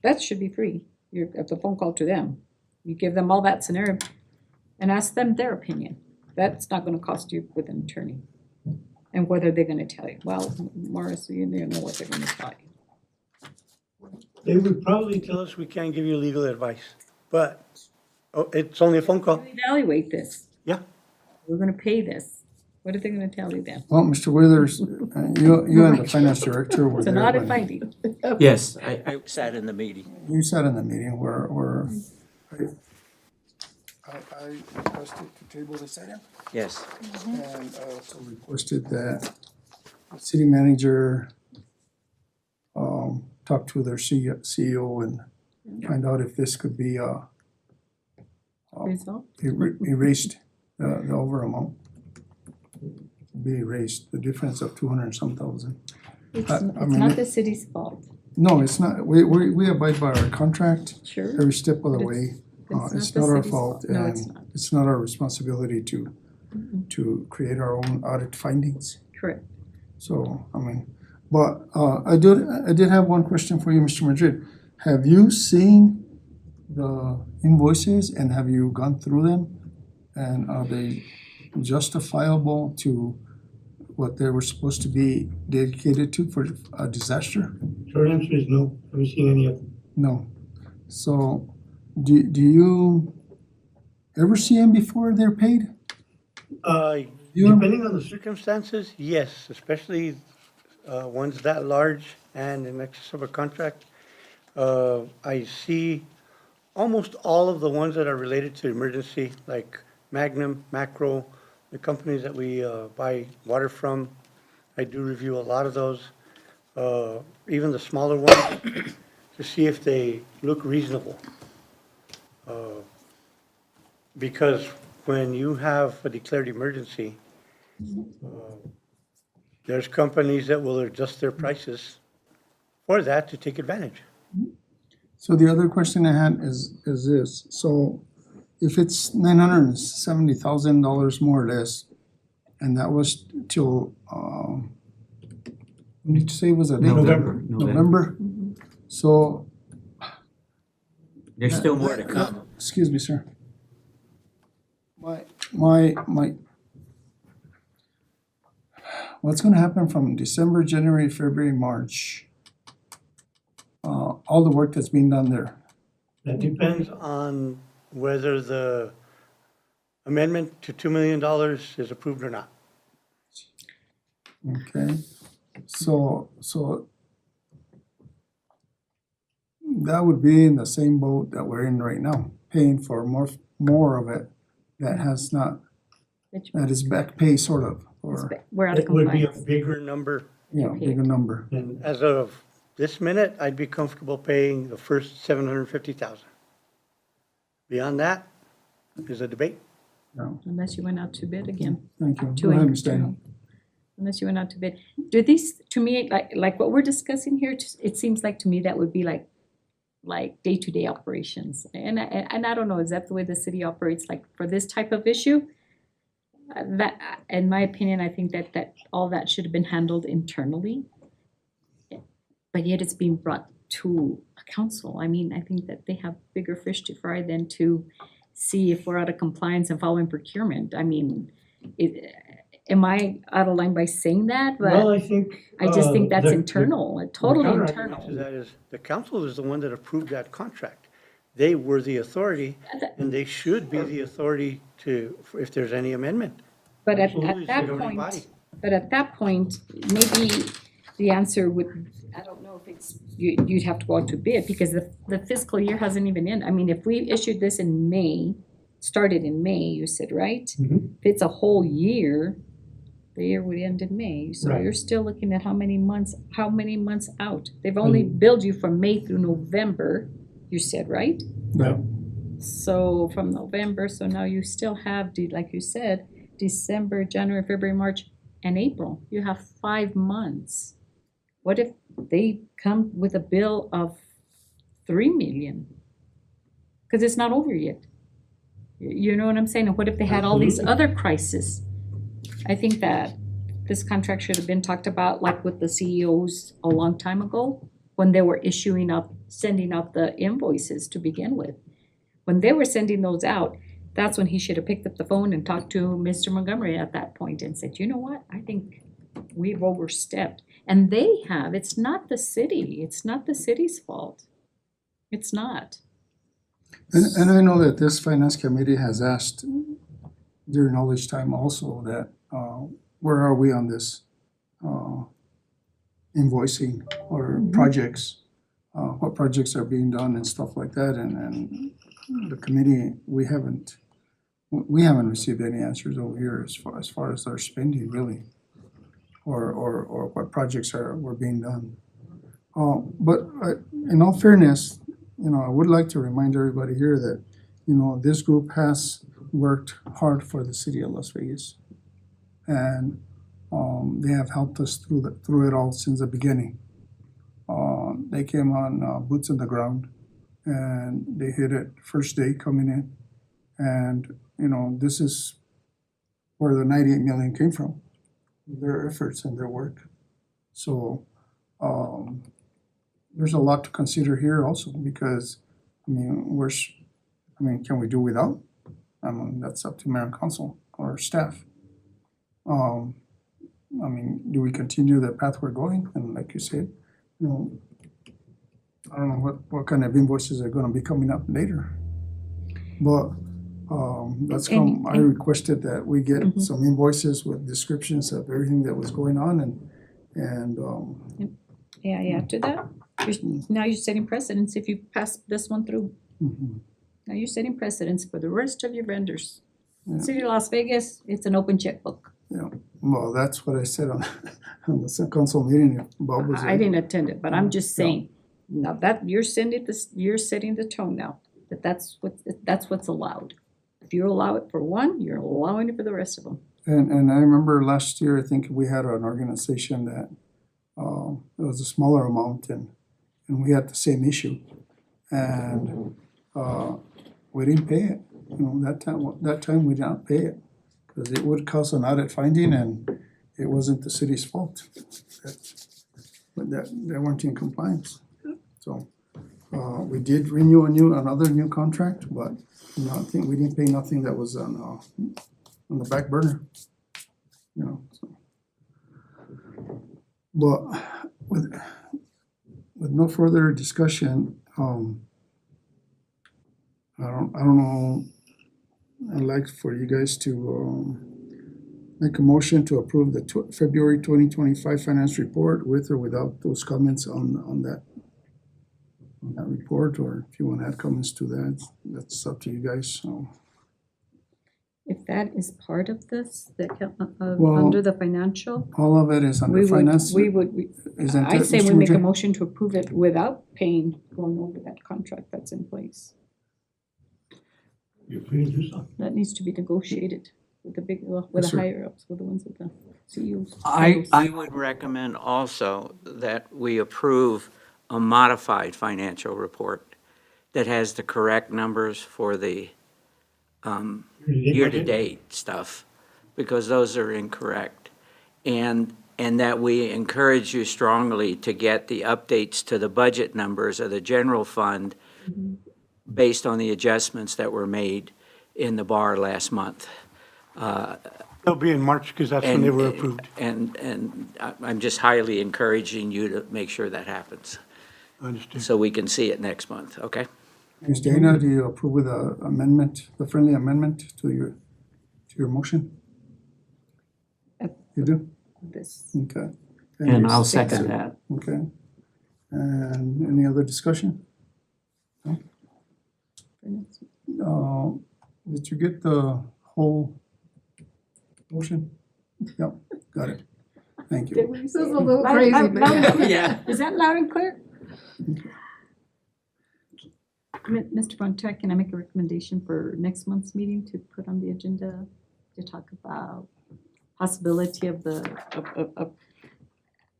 That should be free. You have the phone call to them. You give them all that scenario and ask them their opinion. That's not gonna cost you with an attorney. And whether they're gonna tell you, well, Morris, you know what they're gonna tell you. They would probably tell us we can't give you legal advice, but it's only a phone call. Evaluate this. Yeah. We're gonna pay this. What are they gonna tell you then? Well, Mr. Withers, you and the finance director were It's there. an audit when- finding. Yes, I sat in the meeting. You sat in the meeting where I requested to table this item, Yes. and I also requested that the city manager talk to their CEO and find out if this could be Result? erased, the over amount. Be erased, the difference of 200 and some thousand. It's I it's mean, not it- the city's fault, No, it's not, we abide by our contract sure. every step of the But way. It's the not our city's fault, No, and it's not, it's not our responsibility to create our own audit findings. correct. So, I mean, but I did have one question for you, Mr. Madrid. Have you seen the invoices and have you gone through them? And are they justifiable to what they were supposed to be dedicated to for a disaster? Short answer is no, haven't seen any of them. No. So, do you ever see them before they're paid? You- Depending on the circumstances, yes, especially ones that large and in excess of a contract. I see almost all of the ones that are related to emergency, like Magnum, Macro, the companies that we buy water from. I do review a lot of those, even the smaller ones, to see if they look reasonable. Because when you have a declared emergency, there's companies that will adjust their prices for that to take advantage. So the other question I had is this, so if it's $970,000 more or less, and that was till, when did you say was a date? November. November? So, There's still more to come. excuse me, sir. My, what's gonna happen from December, January, February, March? All the work that's being done there. That depends on whether the amendment to $2 million is approved or not. Okay, so that would be in the same boat that we're in right now, paying for more of it that has not, Which- that is back pay sort of, or, We're out of It would be a compliance. bigger number, yeah, bigger number. and as of this minute, I'd be comfortable paying the first $750,000. Beyond that is a debate. No, Unless you went out to bid again. thank you. To Go ahead, in- Ms. Daniel. Unless you went out to bid. Do these, to me, like what we're discussing here, it seems like to me that would be like day-to-day operations. And I don't know, is that the way the city operates, like for this type of issue? That, in my opinion, I think that all that should have been handled internally. But yet it's being brought to a council. I mean, I think that they have bigger fish to fry than to see if we're out of compliance and following procurement. I mean, am I out of line by saying that? Well, But I think. I just think that's the- internal, the totally counterargument internal. to that is, the council is the one that approved that contract. They were the authority, and they should be the authority to, if there's any amendment. But Absolutely, at it's that the governing body. point, but at that point, maybe the answer would, I don't know if it's, you'd have to go out to bid because the fiscal year hasn't even ended. I mean, if we issued this in May, started in May, you said, right? Mhm. If it's a whole year, the year would end in May, so Right. you're still looking at how many months out? They've only billed you from May through November, you said, right? Yeah. So from November, so now you still have, like you said, December, January, February, March, and April. You have 5 months. What if they come with a bill of 3 million? Because it's not over yet. You know what I'm saying? And what if they had all these other crises? I think that this contract should have been talked about like with the CEOs a long time ago when they were sending out the invoices to begin with. When they were sending those out, that's when he should have picked up the phone and talked to Mr. Montgomery at that point and said, you know what, I think we've overstepped. And they have, it's not the city, it's not the city's fault. It's not. And I know that this finance committee has asked during all this time also that, where are we on this invoicing or projects? What projects are being done and stuff like that, and the committee, we haven't we haven't received any answers over here as far as their spending really, or what projects were being done. But in all fairness, I would like to remind everybody here that, this group has worked hard for the city of Las Vegas. And they have helped us through it all since the beginning. They came on boots on the ground, and they hit it first day coming in. And, this is where the 98 million came from, their efforts and their work. So there's a lot to consider here also because, can we do without? That's up to mayor and council or staff. Do we continue the path we're going? And like you said, I don't know what kind of invoices are gonna be coming up later. But that's come, I requested that we get some invoices with descriptions of everything that was going on and Yeah, after that, now you're setting precedents if you pass this one through. mhm. Now you're setting precedents for the rest of your vendors. Yeah. City of Las Vegas, it's an open checkbook. Well, that's what I said on the council meeting. Bob was I there. didn't attend it, but I'm just Yeah. saying, now that you're setting the tone now, that's what's allowed. If you allow it for one, you're allowing it for the rest of them. And I remember last year, I think we had an organization that it was a smaller amount and we had the same issue. And we didn't pay it. That time we did not pay it because it would cause an audit finding and it wasn't the city's fault. But they weren't in compliance. So we did renew another new contract, but we didn't pay nothing that was on the back burner. So. But with no further discussion, I don't know, I'd like for you guys to make a motion to approve the February 2025 finance report with or without those comments on that report, or if you want to add comments to that, that's up to you guys. So. If that is part of this, Well, under the financial, All of it is under finance. Isn't I it, say we Mr. make a Major? motion to approve it without paying, going over that contract that's in place. You're free to do so. That needs to be negotiated with the Yes, the sir. higher ups, with the ones with the CEOs. I would recommend also that we approve a modified financial report that has the correct numbers for the year-to-date stuff, because those are incorrect. And that we encourage you strongly to get the updates to the budget numbers of the general fund based on the adjustments that were made in the bar last month. They'll be in March because that's when they were approved. And I'm just highly encouraging you to make sure that happens, I understand. so we can see it next month, okay? Ms. Dana, do you approve with the friendly amendment to your motion? You do? This. Okay. And I'll Six. second that. Okay. And any other discussion? Did you get the whole motion? Yep, got it. Thank you. This is a little crazy, but yeah. Is that loud and clear? Mr. Bonta, can I make a recommendation for next month's meeting to put on the agenda to talk about possibility of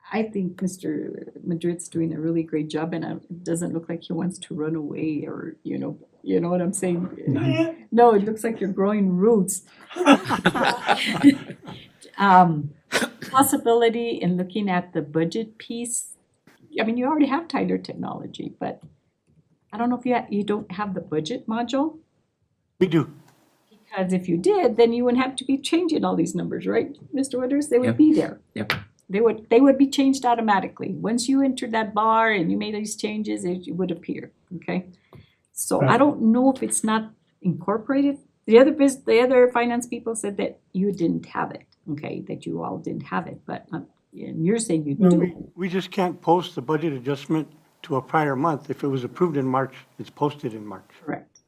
I think Mr. Madrid's doing a really great job and it doesn't look like he wants to run away or, you know what I'm saying? No, it looks like you're growing roots. Possibility in looking at the budget piece. You already have Tyler Technology, but I don't know if you don't have the budget module. We do. Because if you did, then you wouldn't have to be changing all these numbers, right, Mr. Winters? They would be there. Yep. They would be changed automatically. Once you entered that bar and you made these changes, it would appear, okay? So I don't know if it's not incorporated. The other finance people said that you didn't have it, okay, that you all didn't have it, but and you're saying you do. We just can't post the budget adjustment to a prior month. If it was approved in March, it's posted in March. Correct.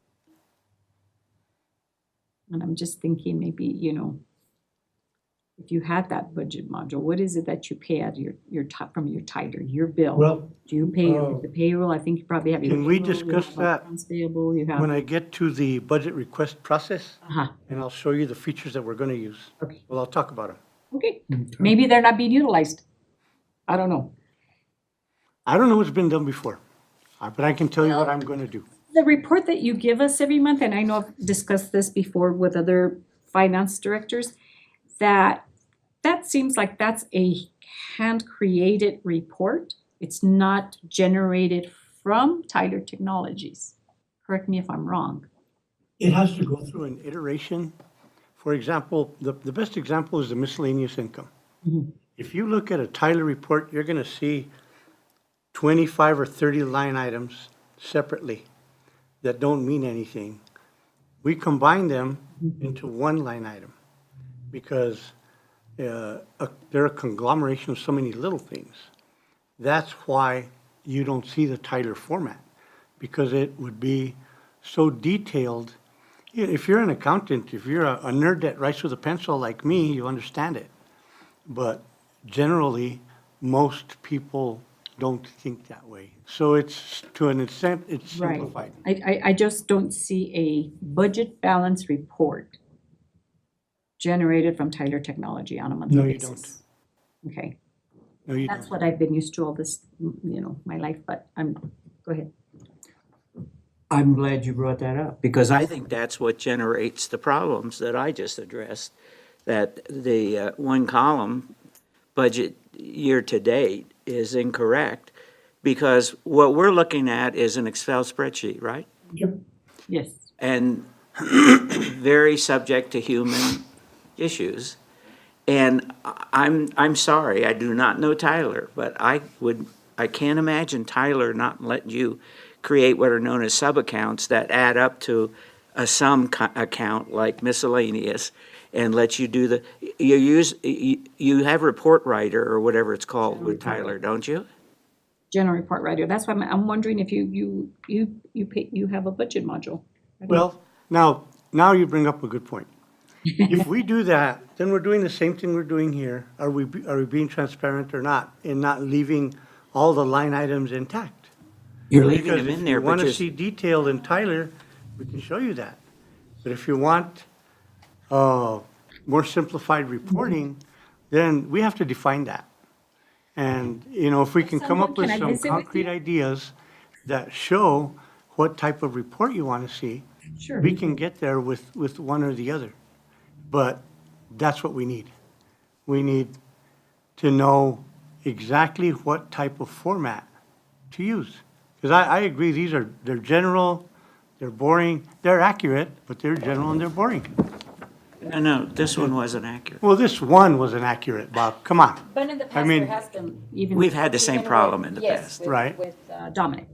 And I'm just thinking maybe, if you had that budget module, what is it that you pay out of your top, from your Tyler, your bill? Well, Do you pay uh, the payroll? I think you probably have your can we payroll, you discuss have that accounts payable, you have. when I get to the budget request process, Uh-huh, and I'll show you the features that we're gonna use. okay, Well, I'll talk about them. okay. Maybe they're not being utilized. I don't know. I don't know what's been done before, but I can tell you what I'm gonna do. The report that you give us every month, and I know I've discussed this before with other finance directors, that seems like that's a hand-created report. It's not generated from Tyler Technologies. Correct me if I'm wrong. It has to go through an iteration. For example, the best example is the miscellaneous income. If you look at a Tyler report, you're gonna see 25 or 30 line items separately that don't mean anything. We combine them into one line item because they're a conglomeration of so many little things. That's why you don't see the Tyler format, because it would be so detailed. If you're an accountant, if you're a nerd that writes with a pencil like me, you understand it. But generally, most people don't think that way. So it's, to an extent, it's Right. simplified. I just don't see a budget balance report generated from Tyler Technology on a monthly No, you basis. Okay, No, you that's don't. what I've been used to all this, my life, but go ahead. I'm glad you brought that up. Because I think that's what generates the problems that I just addressed, that the one column budget year to date is incorrect, because what we're looking at is an Excel spreadsheet, right? Yes, And very subject to human issues. And I'm sorry, I do not know Tyler, but I can't imagine Tyler not letting you create what are known as sub-accounts that add up to a sum account like miscellaneous, and let you do you have report writer or whatever it's called with Tyler, don't you? general report writer. That's why I'm wondering if you have a budget module. Well, now you bring up a good point. If we do that, then we're doing the same thing we're doing here. Are we being transparent or not, and not leaving all the line items intact? You're leaving Because them if in you there, want but to you're, see detail in Tyler, we can show you that. But if you want more simplified reporting, then we have to define that. And, if we can come up with Can I some visit with concrete you? ideas that show what type of report you want to see, Sure. we can get there with one or the other. But that's what we need. We need to know exactly what type of format to use. Because I agree, they're general, they're boring, they're accurate, but they're general and they're boring. no, this one wasn't accurate. Well, this one wasn't accurate, Bob, come on. But in the I past, mean- there has been even. We've had the same even problem with- in the yes, past. with- Right. With Dominic.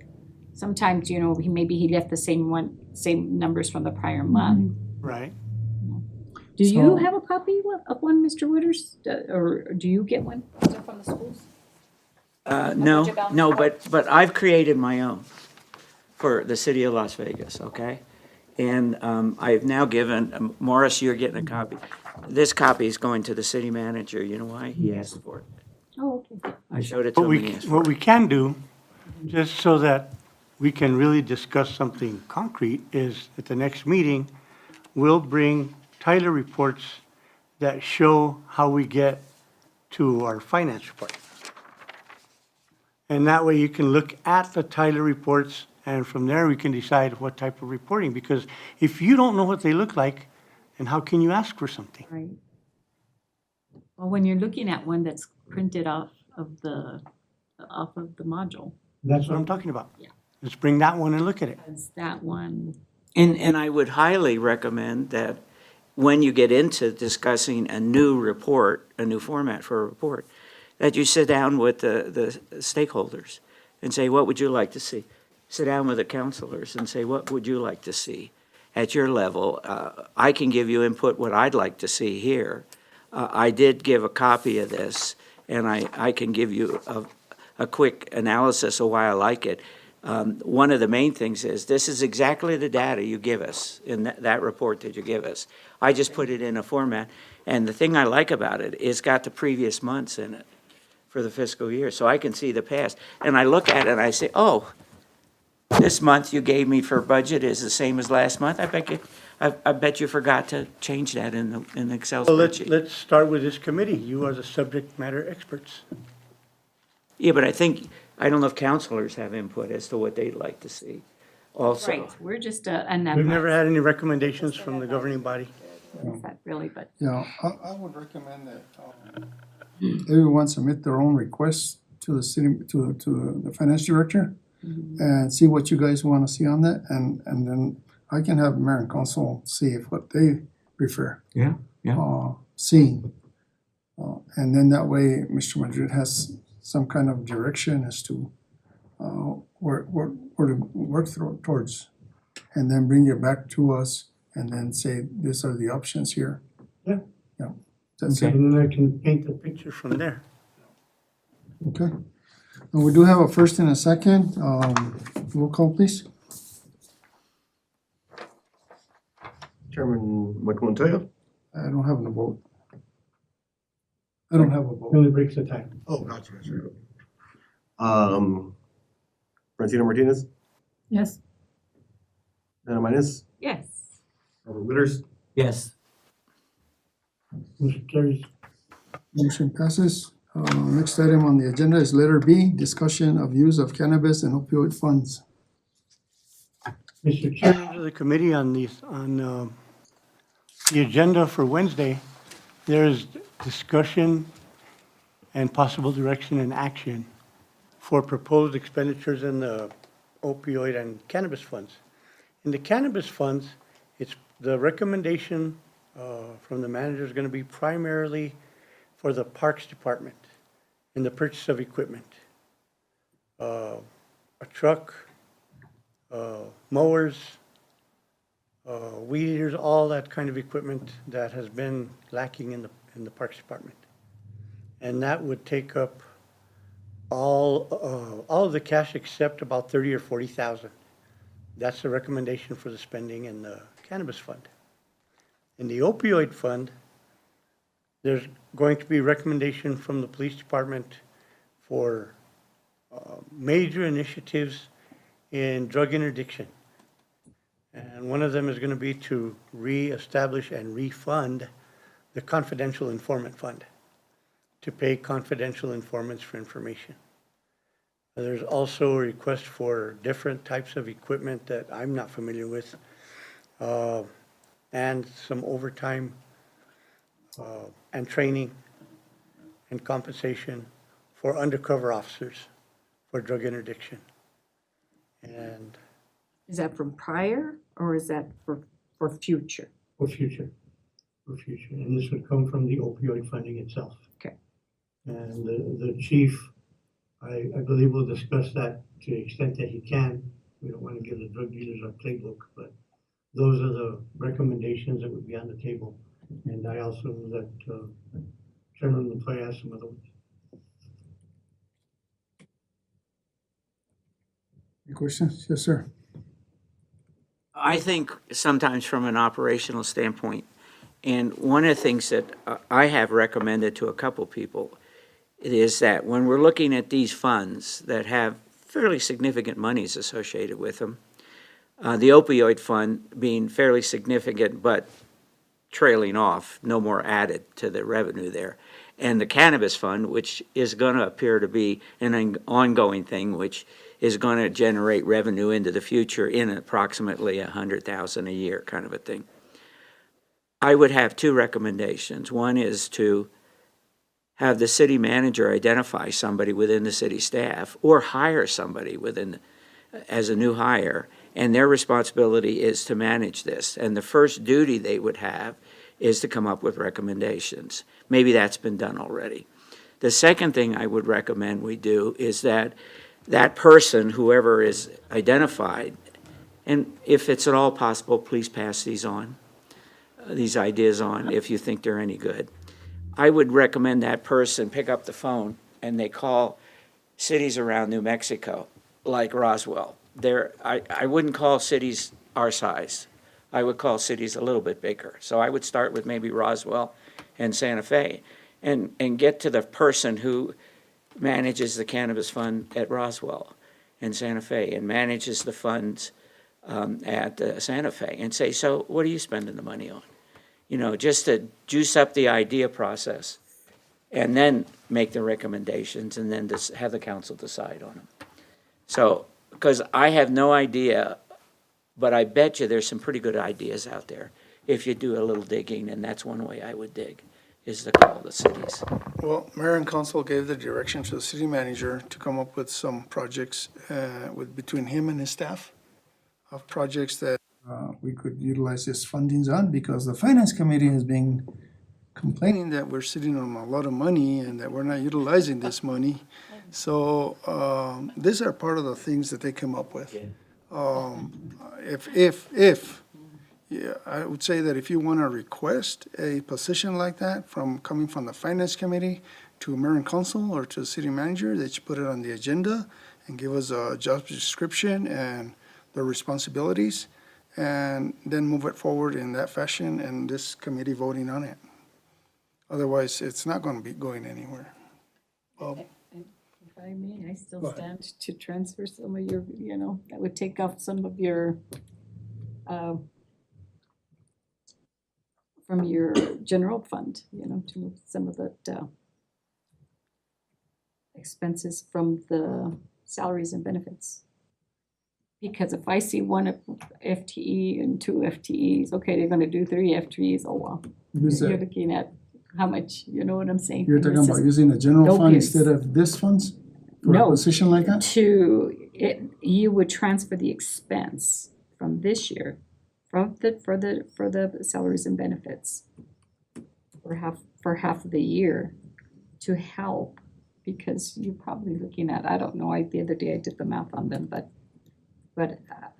Sometimes, maybe he left the same numbers from the prior month. Right? Do you So- have a copy of one, Mr. Wooders? Or do you get one? Is it from the schools? No, budget balance no, report? but I've created my own for the city of Las Vegas, okay? And I've now given, Morris, you're getting a copy. This copy is going to the city manager. You know why? He asked for it. Oh, okay. I showed it to What him and he asked for what it. we can do, just so that we can really discuss something concrete, is at the next meeting, we'll bring Tyler reports that show how we get to our finance report. And that way you can look at the Tyler reports, and from there we can decide what type of reporting. Because if you don't know what they look like, then how can you ask for something? Right. Well, when you're looking at one that's printed off of the module, That's what I'm talking about. Yeah. Let's bring that one and look at it. is that one, And I would highly recommend that when you get into discussing a new report, a new format for a report, that you sit down with the stakeholders and say, what would you like to see? Sit down with the counselors and say, what would you like to see at your level? I can give you input what I'd like to see here. I did give a copy of this, and I can give you a quick analysis of why I like it. One of the main things is, this is exactly the data you give us in that report that you give us. I just put it in a format, and the thing I like about it, it's got the previous months in it for the fiscal year, so I can see the past. And I look at it and I say, oh, this month you gave me for budget is the same as last month. I bet you forgot to change that in the Excel Well, spreadsheet. let's start with this committee. You are the subject matter experts. Yeah, but I don't know if counselors have input as to what they'd like to see also. Right, we're just an We've never advice, had any recommendations from the governing body. really, but Yeah, I would recommend that everyone submit their own requests to the city, to the finance director, and see what you guys want to see on that, and then I can have mayor and council see if what they prefer. Yeah. Seeing. And then that way, Mr. Madrid has some kind of direction as to where to work towards, and then bring it back to us, and then say, these are the options here. Yeah. Yeah, that's it. And then I can paint the picture from there. Okay. And we do have a first and a second. Roll call, please. Chairman Michael Montoya. I don't have a vote. I don't have a vote. Only breaks the time. Oh, gotcha. Francina Martinez, Yes. Dana Manis, yes. Robert Witters, Yes. Motion carries. Motion passes. Next item on the agenda is letter B, discussion of use of cannabis and opioid funds. Mr. Chairman of the committee, on the agenda for Wednesday, there's discussion and possible direction and action for proposed expenditures in the opioid and cannabis funds. In the cannabis funds, it's the recommendation from the manager is going to be primarily for the Parks Department in the purchase of equipment. A truck, mowers, weed eaters, all that kind of equipment that has been lacking in the Parks Department. And that would take up all of the cash except about 30 or 40,000. That's the recommendation for the spending in the cannabis fund. In the opioid fund, there's going to be recommendation from the police department for major initiatives in drug interdiction. And one of them is going to be to reestablish and refund the confidential informant fund, to pay confidential informants for information. There's also a request for different types of equipment that I'm not familiar with, and some overtime and training and compensation for undercover officers for drug interdiction. And Is that from prior, or is that for future? for future, and this would come from the opioid funding itself. Okay. And the chief, I believe will discuss that to the extent that he can. We don't want to give the drug dealers our playbook, but those are the recommendations that would be on the table. And I also know that Chairman Montoya has some other ones. Any questions? Yes, sir. I think sometimes from an operational standpoint, and one of the things that I have recommended to a couple people, it is that when we're looking at these funds that have fairly significant monies associated with them, the opioid fund being fairly significant but trailing off, no more added to the revenue there, and the cannabis fund, which is going to appear to be an ongoing thing, which is going to generate revenue into the future in approximately $100,000 a year kind of a thing. I would have two recommendations. One is to have the city manager identify somebody within the city staff or hire somebody as a new hire, and their responsibility is to manage this. And the first duty they would have is to come up with recommendations. Maybe that's been done already. The second thing I would recommend we do is that person, whoever is identified, and if it's at all possible, please pass these ideas on if you think they're any good. I would recommend that person pick up the phone and they call cities around New Mexico like Roswell. I wouldn't call cities our size. I would call cities a little bit bigger. So I would start with maybe Roswell and Santa Fe and get to the person who manages the cannabis fund at Roswell and Santa Fe and manages the funds at Santa Fe and say, so what are you spending the money on? You know, just to juice up the idea process and then make the recommendations and then just have the council decide on them. So, because I have no idea, but I bet you there's some pretty good ideas out there if you do a little digging, and that's one way I would dig, is to call the cities. Well, mayor and council gave the direction to the city manager to come up with some projects between him and his staff of projects that we could utilize this fundings on, because the finance committee has been complaining that we're sitting on a lot of money and that we're not utilizing this money. So these are part of the things that they come up with. Yeah, I would say that if you want to request a position like that coming from the finance committee to mayor and council or to the city manager, that you put it on the agenda and give us a job description and the responsibilities, and then move it forward in that fashion and this committee voting on it. Otherwise, it's not going to be going anywhere. If I may, I still Go ahead. stand to transfer some of your, you know, that would take off some of your, from your general fund, you know, to move some of that expenses from the salaries and benefits. Because if I see one FTE and two FTEs, okay, they're gonna do three FTEs, oh well. Use You're that- looking at how much, you know what I'm saying? You're talking This about is using the general no fund use. instead of this funds for a No. position like that? You would transfer the expense from this year, for the salaries and benefits for half of the year to help, because you're probably looking at, I don't know, the other day I did the math on them, but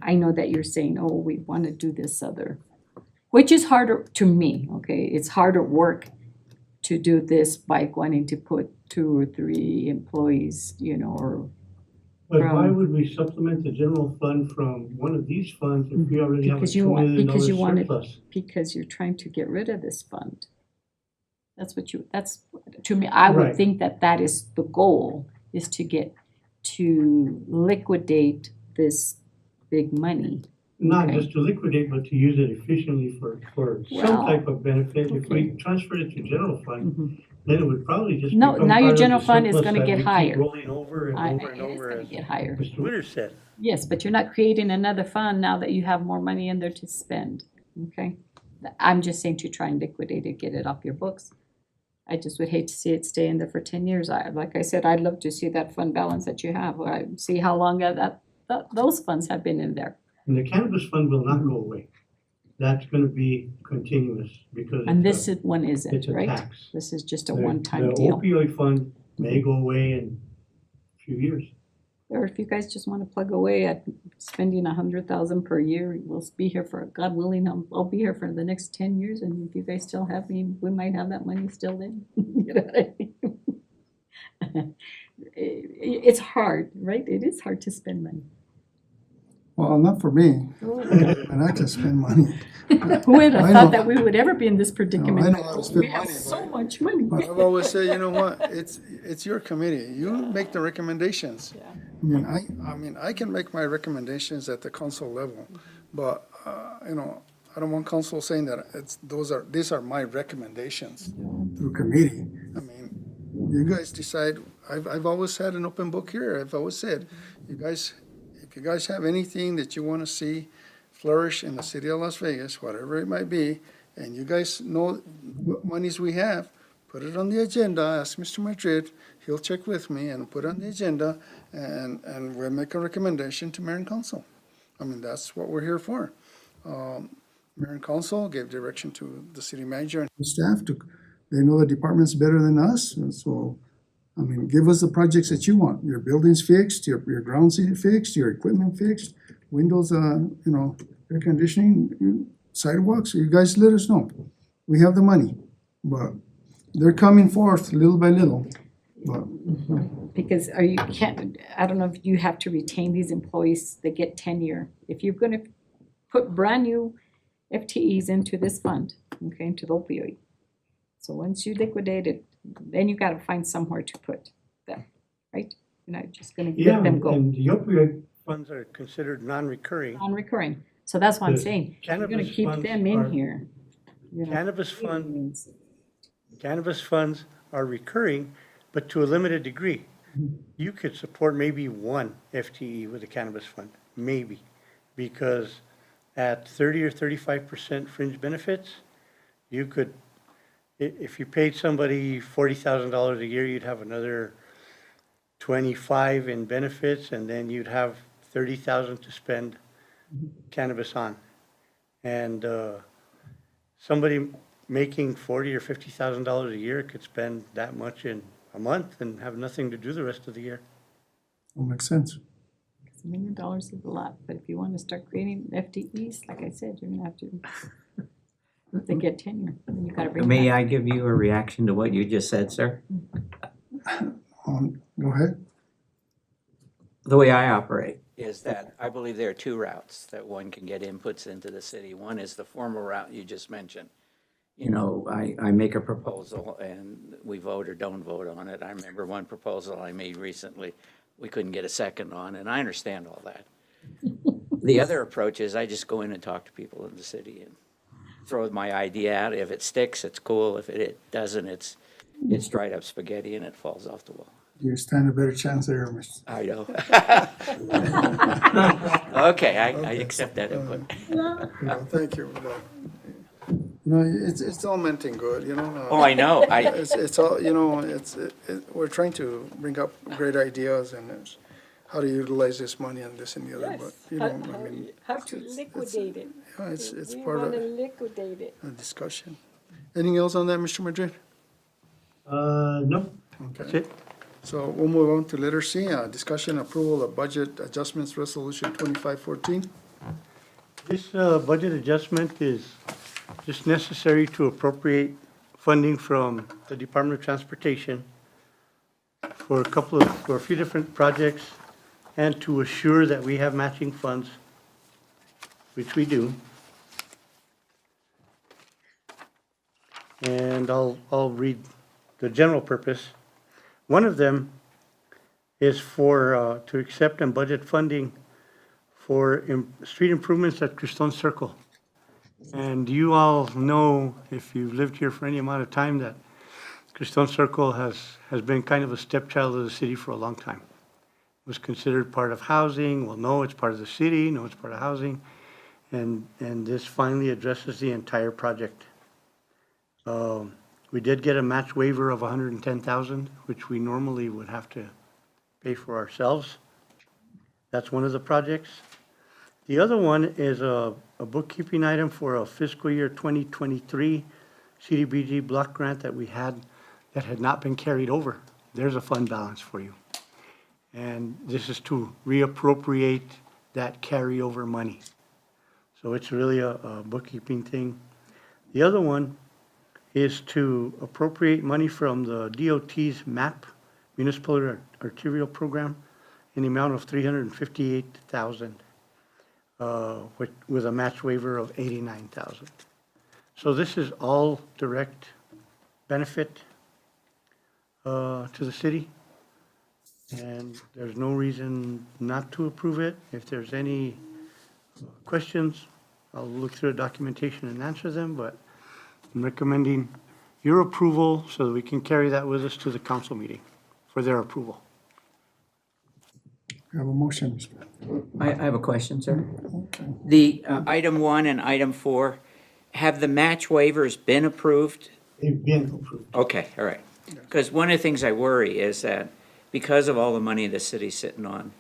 I know that you're saying, oh, we wanna do this other, which is harder to me, okay? It's harder work to do this by wanting to put 2 or 3 employees, you know, or But why From- would we supplement the general fund from one of these funds if we already have a Because you $2 want- million because you want it- surplus? because you're trying to get rid of this fund. That's, to me, I would Right. think that is the goal, is to liquidate this big money. Not Okay. just to liquidate, but to use it efficiently for some Well, type of benefit. If we okay. transferred it to general fund, Mhm. then it would probably just No, become now your part of general the fund is surplus gonna that get we keep higher. rolling over and over and It is over, gonna as get higher. Mr. Witter said. Yes, but you're not creating another fund now that you have more money in there to spend, okay? I'm just saying to try and liquidate it, get it off your books. I just would hate to see it stay in there for 10 years. Like I said, I'd love to see that fund balance that you have, see how long those funds have been in there. And the cannabis fund will not go away. That's gonna be continuous because And it's this one isn't, it's a right? tax. This is just a The- one-time deal. The opioid fund may go away in a few years. Or if you guys just wanna plug away at spending 100,000 per year, we'll be here for, God willing, I'll be here for the next 10 years, and if you guys still have me, we might have that money still in. You know what I mean? It's hard, right? It is hard to spend money. Well, not for me, and I can spend money. Who would have I thought know. that we would ever be in this predicament? I know how to spend We have money, so but- much money. But I've always said, you know what, it's your committee, you make the recommendations. I mean, I can make my recommendations at the council level, but, you know, I don't want council saying that these are my recommendations through committee. I mean, you guys decide, I've always had an open book here, I've always said, if you guys have anything that you want to see flourish in the city of Las Vegas, whatever it might be, and you guys know what monies we have, put it on the agenda, ask Mr. Madrid, he'll check with me and put it on the agenda, and we'll make a recommendation to mayor and council. I mean, that's what we're here for. Mayor and council gave direction to the city manager and his staff they know the departments better than us, and so, I mean, give us the projects that you want, your buildings fixed, your grounds fixed, your equipment fixed, windows, you know, air conditioning, sidewalks, you guys let us know. We have the money, but they're coming forth little by little. Because you can't, I don't know if you have to retain these employees that get tenure. If you're gonna put brand new FTEs into this fund, okay, into the opioid. So once you liquidate it, then you gotta find somewhere to put them, right? You're not just gonna Yeah, let them go, and the opioid funds are considered non-recurring. non-recurring. So that's what I'm The saying. You're gonna cannabis keep funds them in are- here. you know. Cannabis funds are recurring, but to a limited degree. You could support maybe one FTE with a cannabis fund, maybe, because at 30 or 35% fringe benefits, you could, if you paid somebody $40,000 a year, you'd have another 25 in benefits, and then you'd have 30,000 to spend cannabis on. And somebody making $40,000 or $50,000 a year could spend that much in a month and have nothing to do the rest of the year. That makes sense. $1 million is a lot, but if you wanna start creating FTEs, like I said, you're gonna have to, if they get tenure, then you gotta bring May back. I give you a reaction to what you just said, sir? Go ahead. The way I operate, Is that I believe there are two routes that one can get inputs into the city. One is the formal route you just mentioned. you know, I make a proposal. Proposal, and we vote or don't vote on it. I remember one proposal I made recently, we couldn't get a second on, and I understand all that. The other approach is I just go in and talk to people in the city and throw my idea out. If it sticks, it's cool. If it doesn't, it's dried up spaghetti and it falls off the wall. You stand a better chance there, Mr. I know. Okay, I accept that input. Thank you. No, it's all meant in good, you know. Oh, I know. It's all, you know, we're trying to bring up great ideas and how to utilize this money and this and the other, but, you know, I mean, How to liquidate it. yeah, it's We part of wanna the liquidate it. discussion. Anything else on that, Mr. Madrid? No, that's Okay, it. so we'll move on to letter C, discussion approval of budget adjustments resolution 2514. This budget adjustment is just necessary to appropriate funding from the Department of Transportation for a few different projects, and to assure that we have matching funds, which we do. And I'll read the general purpose. One of them is for, to accept and budget funding for street improvements at Criston Circle. And you all know, if you've lived here for any amount of time, that Criston Circle has been kind of a stepchild of the city for a long time. It was considered part of housing. Well, no, it's part of the city. No, it's part of housing. And this finally addresses the entire project. We did get a match waiver of $110,000, which we normally would have to pay for ourselves. That's one of the projects. The other one is a bookkeeping item for a fiscal year 2023 CDBG block grant that we had that had not been carried over. There's a fund balance for you. And this is to reappropriate that carryover money. So it's really a bookkeeping thing. The other one is to appropriate money from the DOT's MAP, Municipal Arterial Program, in the amount of $358,000, with a match waiver of $89,000. So this is all direct benefit to the city, and there's no reason not to approve it. If there's any questions, I'll look through the documentation and answer them, but I'm recommending your approval so that we can carry that with us to the council meeting for their approval. We have a motion, Mr. I have a question, sir. The item 1 and item 4, have the match waivers been approved? They've been approved. Okay, all right. Because one of the things I worry is that because of all the money the city's sitting on,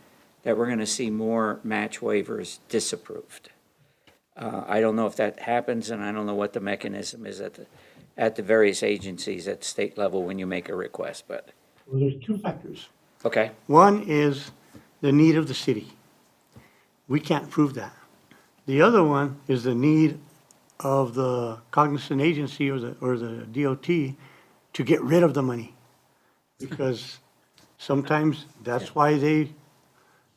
that we're going to see more match waivers disapproved. I don't know if that happens, and I don't know what the mechanism is at the various agencies at state level when you make a request, but, Well, there's two factors. okay. One is the need of the city. We can't prove that. The other one is the need of the cognizant agency or the DOT to get rid of the money. because sometimes that's why they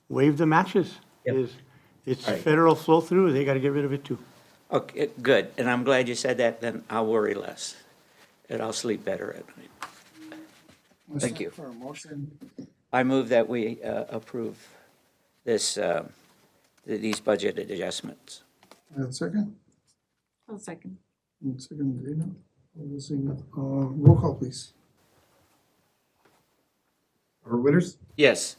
waive the matches. Yep. Is it's Right. federal flow through, they gotta get rid of it too. Okay, good, and I'm glad you said that, then I'll worry less, and I'll sleep better at night. Thank you. For a motion, I move that we approve this, these budget adjustments. second? I'll second. Second, Dana. Roll call, please. Robert Witters, Yes.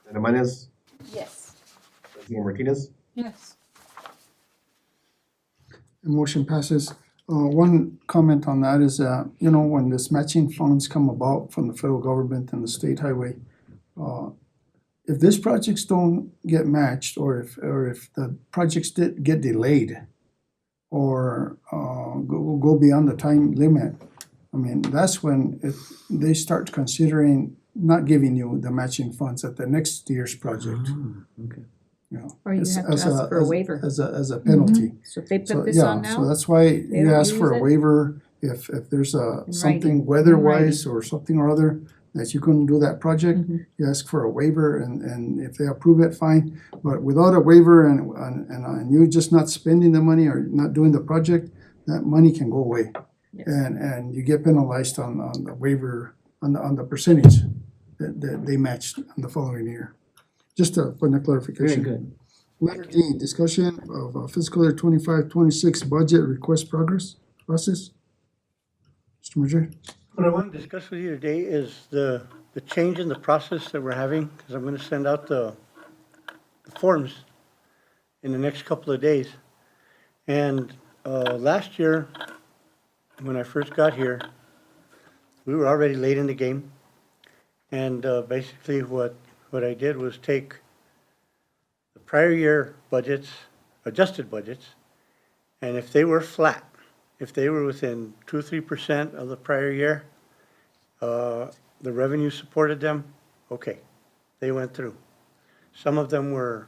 Brenda Minez, Yes. Francina Martinez, Yes. The motion passes. One comment on that is, when this matching funds come about from the federal government and the state highway, if these projects don't get matched, or if the projects get delayed, or go beyond the time limit, I mean, that's when they start considering not giving you the matching funds at the next year's project. Okay. You know, Or you as- have to as ask for a as- waiver. As a penalty. So if they So, put this yeah, on so now, that's why they you don't ask for use a it? waiver if there's In something writing, weather-wise or something or other that you couldn't do that project, Mhm. you ask for a waiver and if they approve it, fine. But without a waiver and you just not spending the money or not doing the project, that money can go away. Yes. And you get penalized on the waiver, on the percentage that they matched in the following year. Just a point of Very clarification. good. Letter D, discussion of fiscal year 25-26 budget request process. Mr. Madrid? What I want to discuss with you today is the change in the process that we're having, because I'm gonna send out the forms in the next couple of days. And, last year, when I first got here, we were already late in the game. And, basically what I did was take the prior year budgets, adjusted budgets, and if they were flat, if they were within 2 or 3% of the prior year, the revenue supported them, okay, they went through. Some of them were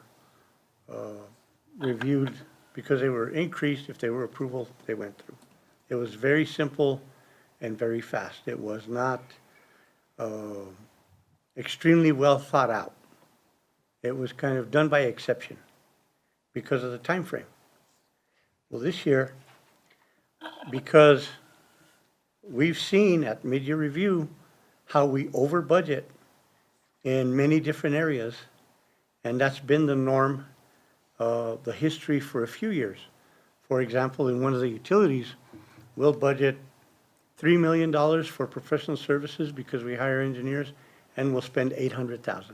reviewed because they were increased. If they were approval, they went through. It was very simple and very fast. It was not extremely well thought out. It was kind of done by exception because of the time frame. Well, this year, because we've seen at mid-year review how we over budget in many different areas, and that's been the norm, the history for a few years. For example, in one of the utilities, we'll budget $3 million for professional services because we hire engineers, and we'll spend $800,000.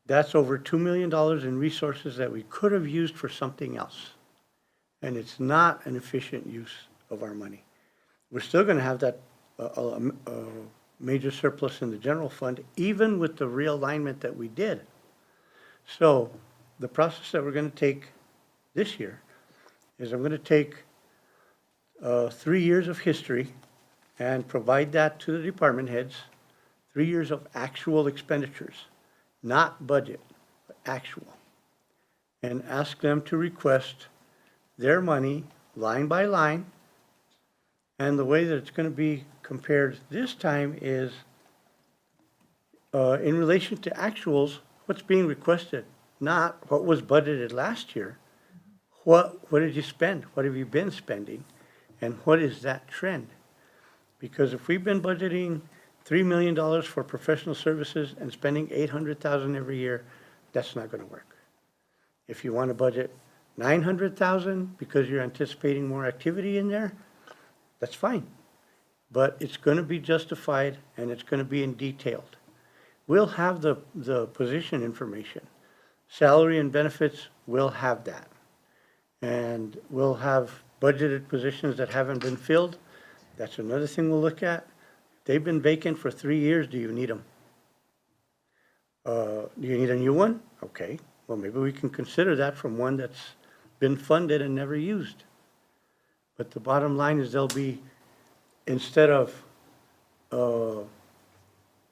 That's over $2 million in resources that we could have used for something else. And it's not an efficient use of our money. We're still gonna have that major surplus in the general fund, even with the realignment that we did. So the process that we're gonna take this year is I'm gonna take 3 years of history and provide that to the department heads, 3 years of actual expenditures, not budget, but actual, and ask them to request their money line by line. And the way that it's going to be compared this time is in relation to actuals, what's being requested, not what was budgeted last year. What did you spend? What have you been spending? And what is that trend? Because if we've been budgeting $3 million for professional services and spending $800,000 every year, that's not going to work. If you want to budget $900,000 because you're anticipating more activity in there, that's fine. But it's going to be justified and it's going to be in detailed. We'll have the position information. Salary and benefits, we'll have that. And we'll have budgeted positions that haven't been filled. That's another thing we'll look at. They've been vacant for 3 years. Do you need them? Do you need a new one? Okay. Well, maybe we can consider that from one that's been funded and never used. But the bottom line is they'll be, instead of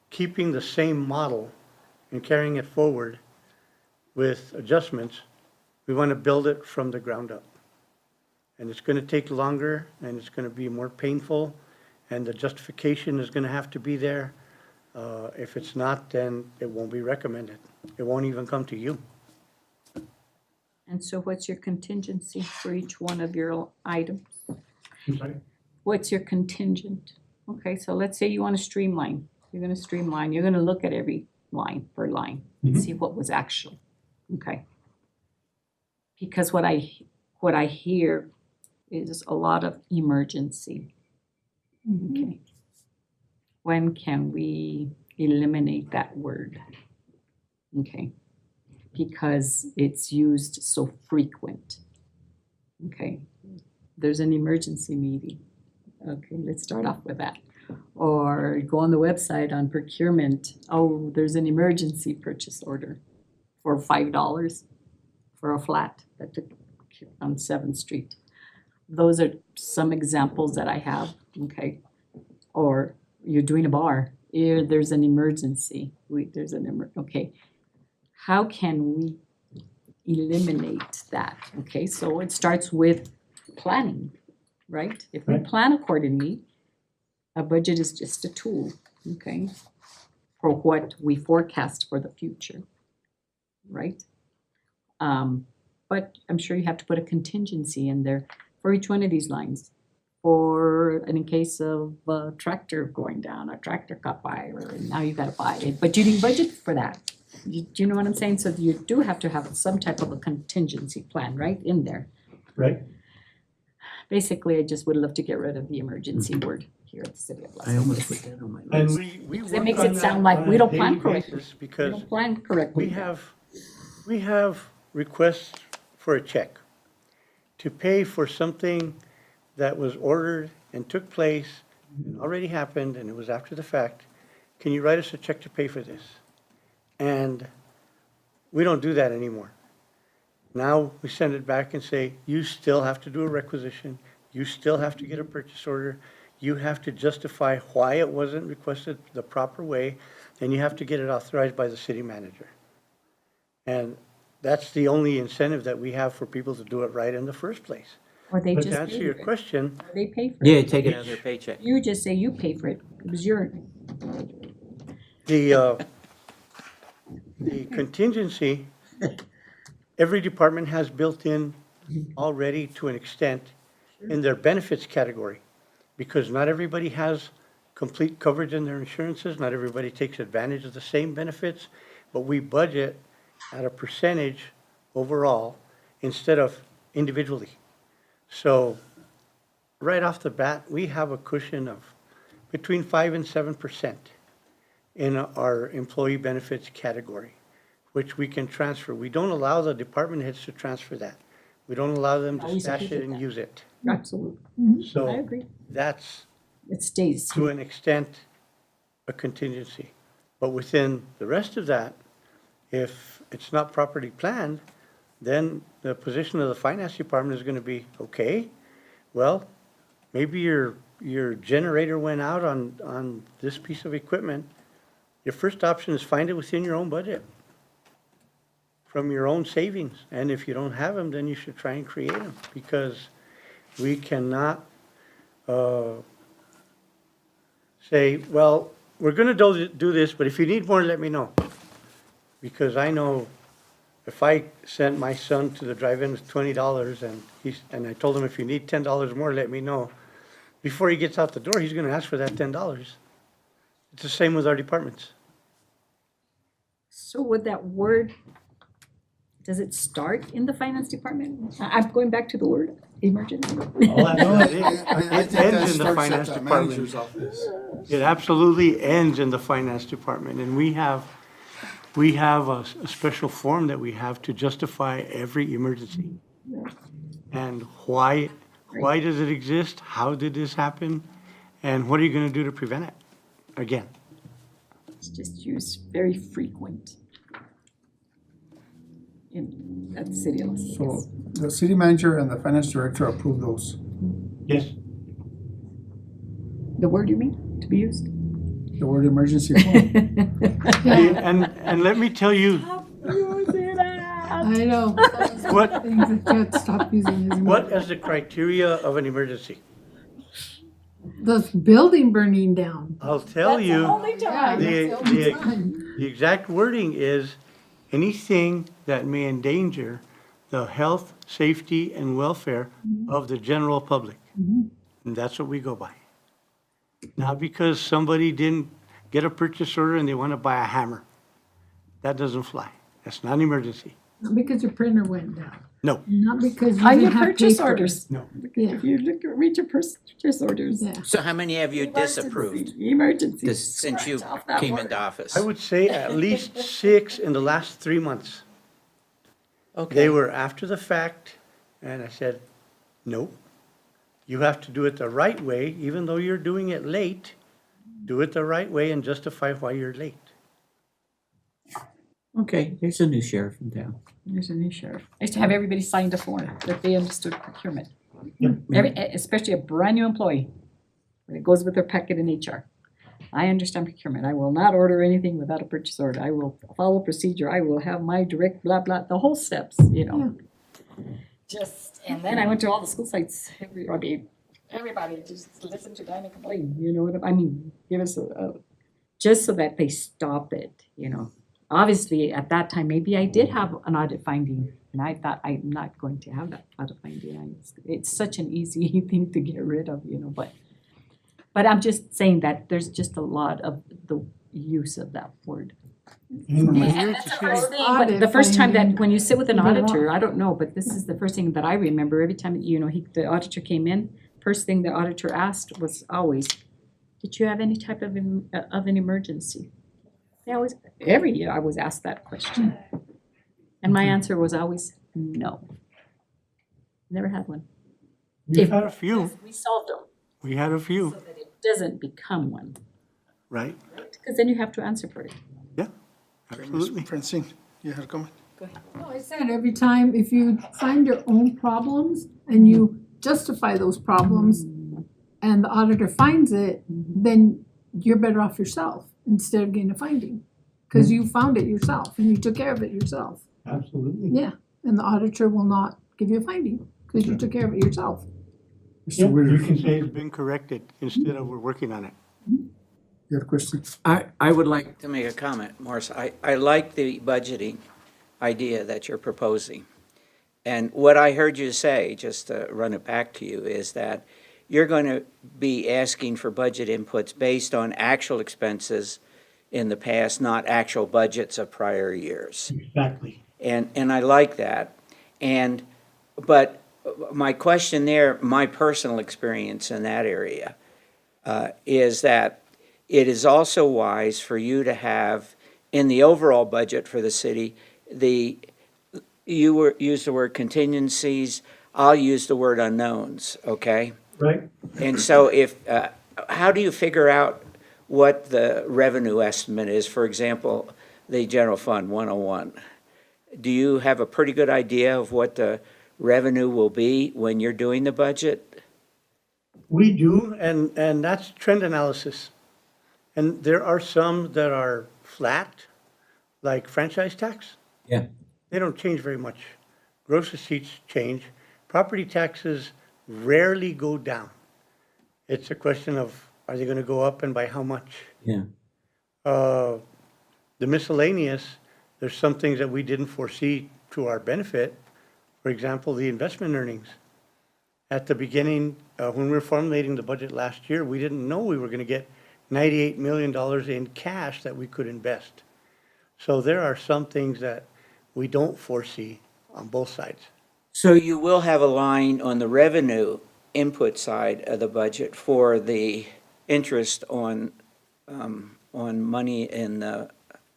keeping the same model and carrying it forward with adjustments, we want to build it from the ground up. And it's going to take longer and it's going to be more painful and the justification is gonna have to be there. If it's not, then it won't be recommended. It won't even come to you. And so what's your contingency for each one of your items? I'm sorry? What's your contingent? Okay, so let's say you want to streamline. You're gonna streamline, you're gonna look at every line per line and see what was actual. Okay. Because what I hear is a lot of emergency. Okay. When can we eliminate that word? Okay. Because it's used so frequent. Okay. There's an emergency meeting. Okay, let's start off with that. Or go on the website on procurement. Oh, there's an emergency purchase order for $5 for a flat that took on 7th Street. Those are some examples that I have, okay? Or you're doing a bar, there's an emergency, okay. How can we eliminate that? Okay, so it starts with planning, right? If we Right. plan accordingly, a budget is just a tool, okay? For what we forecast for the future, right? But I'm sure you have to put a contingency in there for each one of these lines. Or in case of a tractor going down, a tractor got by, or now you gotta buy it, but you didn't budget for that. Do you know what I'm saying? So you do have to have some type of a contingency plan, right, in there. Right. Basically, I just would love to get rid of the emergency word here at the city of Las I almost Vegas. put that on my And list. we It work makes on it that sound like on we a don't plan daily correctly. basis We Because don't plan correctly. we have requests for a check to pay for something that was ordered and took place, and already happened, and it was after the fact. Can you write us a check to pay for this? And we don't do that anymore. Now we send it back and say, you still have to do a requisition, you still have to get a purchase order, you have to justify why it wasn't requested the proper way, and you have to get it authorized by the city manager. And that's the only incentive that we have for people to do it right in the first place. Or they But just to answer pay your for it. question, Or they pay for it. Yeah, take it out of their paycheck. You just say you pay for it. It was your, the contingency, every department has built in already to an extent in their benefits category. Because not everybody has complete coverage in their insurances, not everybody takes advantage of the same benefits, but we budget at a percentage overall instead of individually. So right off the bat, we have a cushion of between 5 and 7% in our employee benefits category, which we can transfer. We don't allow the department heads to transfer that. We don't allow them to Always stash agree it with and that. use it. absolutely. I So agree. that's, It stays. to an extent, a contingency. But within the rest of that, if it's not properly planned, then the position of the finance department is gonna be, okay, well, maybe your generator went out on this piece of equipment. Your first option is find it within your own budget, from your own savings. And if you don't have them, then you should try and create them, because we cannot, say, well, we're gonna do this, but if you need more, let me know. Because I know if I sent my son to the drive-in with $20 and I told him, if you need $10 more, let me know. Before he gets out the door, he's gonna ask for that $10. It's the same with our departments. So would that word, does it start in the finance department? I'm going back to the word emergency. All I know is I it think that ends in the starts at finance the department. manager's office. It absolutely ends in the finance department, and we have a special form that we have to justify every emergency. And why does it exist? How did this happen? And what are you gonna do to prevent it? Again, It's just used very frequent at the city of Las Vegas. So the city manager and the finance director approve those. yes, The word you mean, to be used? The word emergency. and let me tell you, I know. What- Things that can't stop using his. what is the criteria of an emergency? the building burning down. I'll tell you, Yeah, the- that's the only the- time. the exact wording is anything that may endanger the health, safety, and welfare of the general public. And that's what we go by. Not because somebody didn't get a purchase order and they want to buy a hammer. That doesn't fly. That's not an emergency. Not because your printer went down. No. Not because you On your didn't have purchase paper. orders. No. Yeah. If you read your purchase orders. Yeah. So how many have you disapproved Emergency. since you Scratch off that came word. into office? I would say at least 6 in the last 3 months. They Okay, were after the fact, and I said, no, you have to do it the right way, even though you're doing it late. Do it the right way and justify why you're late. Okay, there's a new sheriff in town. There's a new sheriff. I used to have everybody sign the form that they understood procurement. Especially a brand new employee, when it goes with their packet in HR. I understand procurement. I will not order anything without a purchase order. I will follow procedure. I will have my direct blah, blah, the whole steps, you know. Just, and then I went to all the school sites, everybody just listen to Dinah complain, you know what I mean? Give us just so that they stop it, you know. Obviously, at that time, maybe I did have an audit finding, and I thought I'm not going to have that audit finding. It's such an easy thing to get rid of, you know, but I'm just saying that there's just a lot of the use of that word. And that's the first thing, but the first time that, when you sit with an auditor, I don't know, but this is the first thing that I remember, every time, you know, the auditor came in, first thing the auditor asked was always, did you have any type of an emergency? They always, every year I was asked that question. And my answer was always, no. Never had one. We've had a few. We solved them We had a so few, that it doesn't become one, right? because then you have to answer for it. Yeah, absolutely. Francine, you had a comment? No, I said every time, if you find your own problems and you justify those problems and the auditor finds it, then you're better off yourself instead of getting a finding. Because you found it yourself and you took care of it yourself. Absolutely. Yeah, and the auditor will not give you a finding because you took care of it yourself. Yeah, you can say it's been corrected instead of we're working on it. You had a question? I would like, to make a comment, Morris, I like the budgeting idea that you're proposing. And what I heard you say, just to run it back to you, is that you're going to be asking for budget inputs based on actual expenses in the past, not actual budgets of prior years. Exactly. And I like that. But my question there, my personal experience in that area, is that it is also wise for you to have, in the overall budget for the city, you used the word contingencies, I'll use the word unknowns, okay? Right. And so how do you figure out what the revenue estimate is? For example, the general fund 101. Do you have a pretty good idea of what the revenue will be when you're doing the budget? We do, and that's trend analysis. And there are some that are flat, like franchise tax. yeah, They don't change very much. Gross receipts change. Property taxes rarely go down. It's a question of, are they going to go up and by how much? yeah. The miscellaneous, there's some things that we didn't foresee to our benefit. For example, the investment earnings. At the beginning, when we were formulating the budget last year, we didn't know we were going to get $98 million in cash that we could invest. So there are some things that we don't foresee on both sides. So you will have a line on the revenue input side of the budget for the interest on money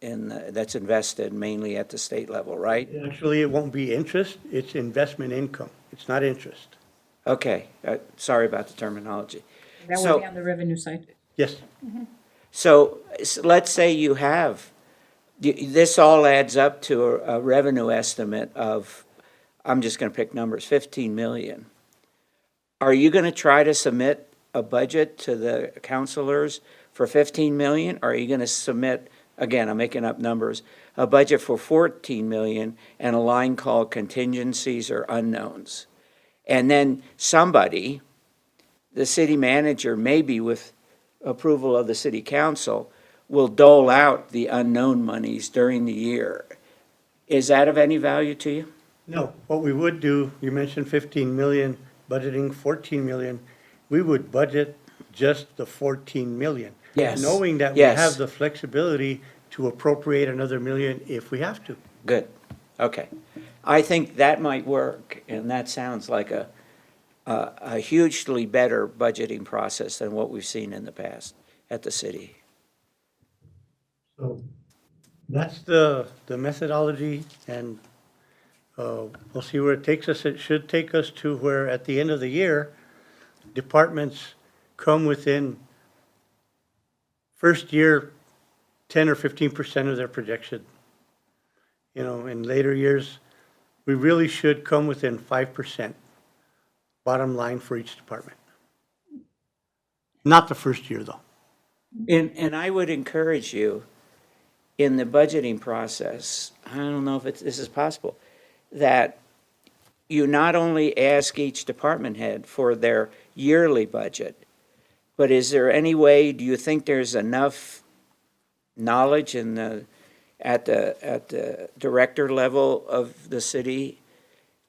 that's invested mainly at the state level, right? Actually, it won't be interest, it's investment income. It's not interest. Okay, sorry about the terminology. That So- would be on the revenue side. Yes, So let's say you have, this all adds up to a revenue estimate of, I'm just going to pick numbers, 15 million. Are you going to try to submit a budget to the councilors for 15 million? Or are you going to submit, again, I'm making up numbers, a budget for 14 million and a line called contingencies or unknowns? And then somebody the city manager, maybe with approval of the city council, will dole out the unknown monies during the year. Is that of any value to you? No, what we would do, you mentioned 15 million, budgeting 14 million. We would budget just the 14 million. Yes. Knowing that we Yes. have the flexibility to appropriate another million if we have to. Good, okay. I think that might work, and that sounds like a hugely better budgeting process than what we've seen in the past at the city. So that's the methodology, and we'll see where it takes us. It should take us to where, at the end of the year, departments come within first year 10 or 15% of their projection. You know, in later years, we really should come within 5% bottom line for each department. Not the first year, though. And I would encourage you, in the budgeting process, I don't know if this is possible, that you not only ask each department head for their yearly budget, but is there any way, do you think there's enough knowledge at the director level of the city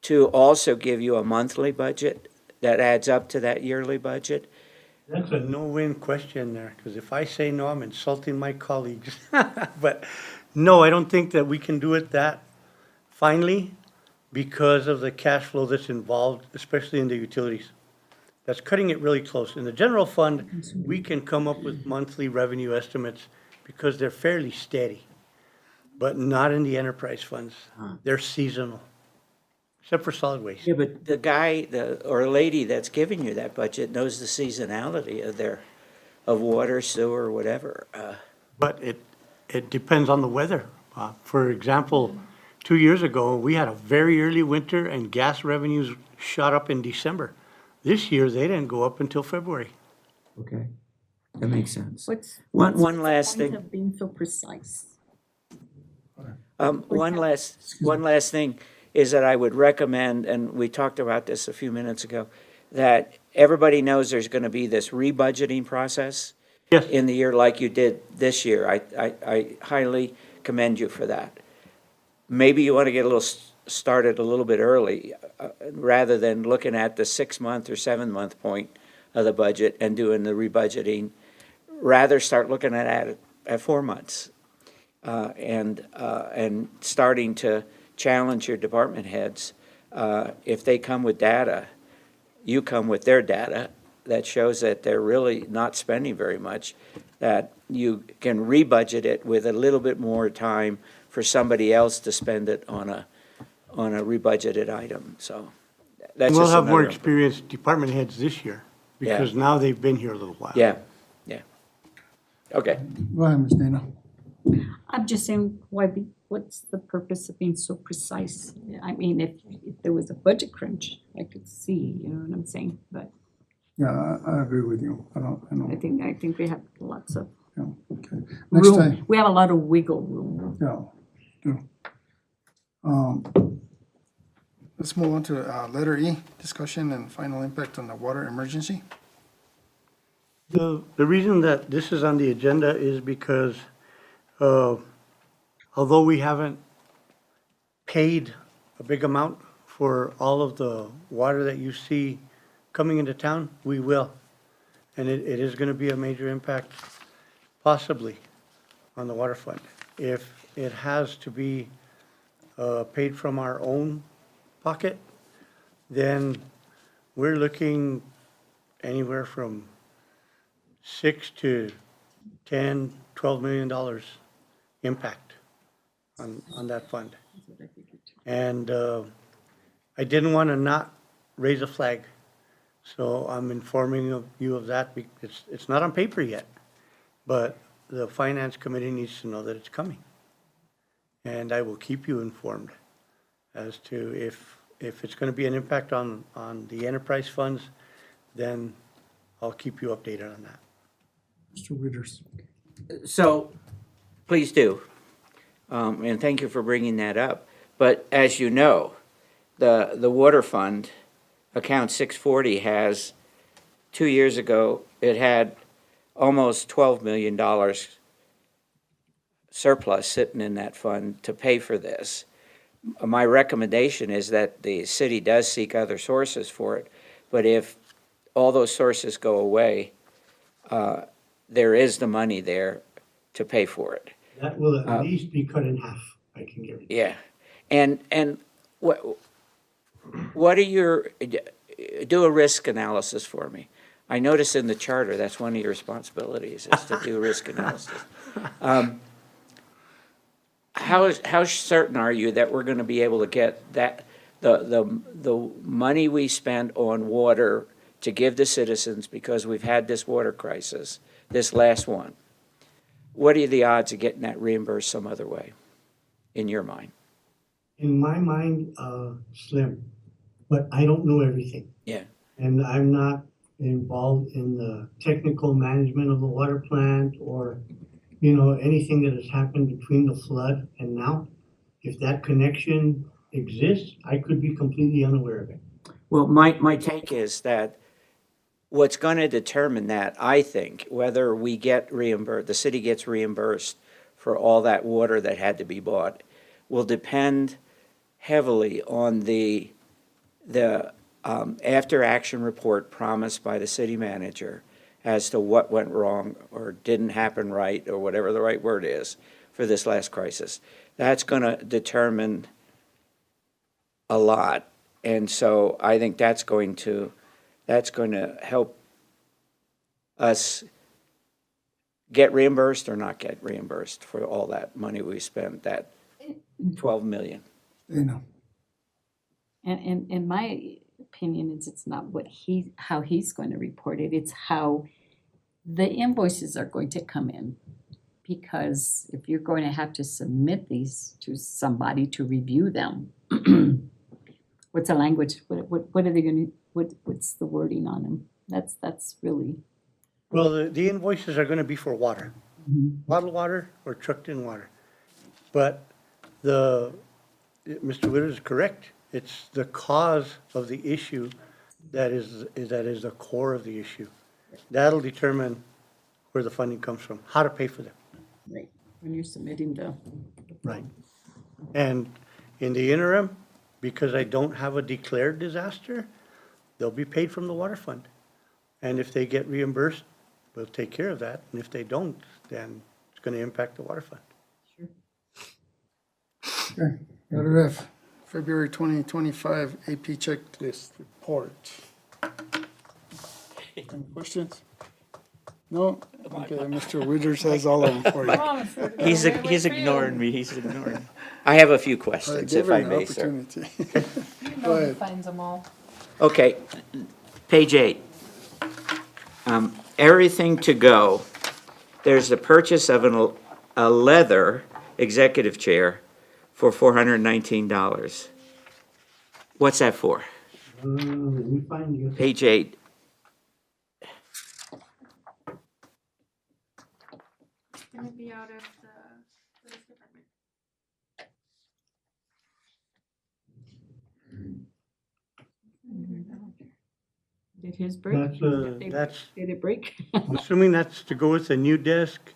to also give you a monthly budget that adds up to that yearly budget? That's a no-win question there, because if I say no, I'm insulting my colleagues. But no, I don't think that we can do it that finely because of the cash flow that's involved, especially in the utilities. That's cutting it really close. In the general fund, we can come up with monthly revenue estimates because they're fairly steady, but not in the enterprise funds. They're seasonal, except for solid waste. Yeah, but the guy, or lady that's giving you that budget knows the seasonality of water, sewer, whatever. But it depends on the weather. For example, 2 years ago, we had a very early winter and gas revenues shot up in December. This year, they didn't go up until February. Okay, that makes sense. What's One last the point thing. of being so precise? One last thing is that I would recommend, and we talked about this a few minutes ago, that everybody knows there's going to be this rebudgeting process Yes. in the year like you did this year. I highly commend you for that. Maybe you want to get started a little bit early, rather than looking at the 6-month or 7-month point of the budget and doing the rebudgeting. Rather start looking at 4 months. And starting to challenge your department heads. If they come with data, you come with their data that shows that they're really not spending very much, that you can rebudget it with a little bit more time for somebody else to spend it on a rebudgeted item. So that's We'll just have more another- experienced department heads this year because now they've been here a little while. Yeah. Okay. Go ahead, Ms. Dana. I'm just saying, what's the purpose of being so precise? I mean, if there was a budget crunch, I could see, you know what I'm saying? But Yeah, I agree with you. I know. I think we have lots of Yeah, okay. Next time, room. We have a lot of wiggle room. yeah, do. Let's move on to letter E, discussion and final impact on the water emergency. The reason that this is on the agenda is because although we haven't paid a big amount for all of the water that you see coming into town, we will. And it is going to be a major impact, possibly, on the water fund. If it has to be paid from our own pocket, then we're looking anywhere from $6 to $10, $12 million impact on that fund. And I didn't want to not raise a flag, so I'm informing you of that. It's not on paper yet, but the finance committee needs to know that it's coming. And I will keep you informed as to if it's going to be an impact on the enterprise funds, then I'll keep you updated on that. Mr. Witters. So, please do. And thank you for bringing that up. But as you know, the water fund, account 640, has 2 years ago, it had almost $12 million surplus sitting in that fund to pay for this. My recommendation is that the city does seek other sources for it, but if all those sources go away, there is the money there to pay for it. That will at least be cut in half, I can guarantee. Yeah, and what are your, do a risk analysis for me. I notice in the charter, that's one of your responsibilities, is to do risk analysis. How certain are you that we're gonna be able to get that, the money we spent on water to give the citizens because we've had this water crisis, this last one? What are the odds of getting that reimbursed some other way, in your mind? In my mind, slim, but I don't know everything. Yeah. And I'm not involved in the technical management of the water plant or, anything that has happened between the flood and now. If that connection exists, I could be completely unaware of it. Well, my take is that what's gonna determine that, I think, whether we get reimbursed, the city gets reimbursed for all that water that had to be bought, will depend heavily on the after-action report promised by the city manager as to what went wrong or didn't happen right, or whatever the right word is, for this last crisis. That's gonna determine a lot. And so I think that's going to help us get reimbursed or not get reimbursed for all that money we spent, that 12 million. And in my opinion, it's not how he's going to report it, it's how the invoices are going to come in. Because if you're going to have to submit these to somebody to review them, what's the language, what are they gonna, what's the wording on them? That's really. Well, the invoices are gonna be for water, bottled water or trucked in water. But Mr. Witters is correct. It's the cause of the issue that is the core of the issue. That'll determine where the funding comes from, how to pay for them. Right, when you're submitting the. Right. And in the interim, because I don't have a declared disaster, they'll be paid from the water fund. And if they get reimbursed, we'll take care of that. And if they don't, then it's gonna impact the water fund. Okay, letter F, February 2025 AP checklist report. Any questions? No? Okay, Mr. Withers has all of them for you. He's ignoring me, he's ignoring me. I have a few questions, Give if I him an may, sir. opportunity. No, he ahead. finds them all. Okay, page 8. Everything to go. There's the purchase of a leather executive chair for $419. What's that for? Let me find you. Page 8. Gonna be out of the police department. Did his break? Did it break? Assuming that's to go with the new desk,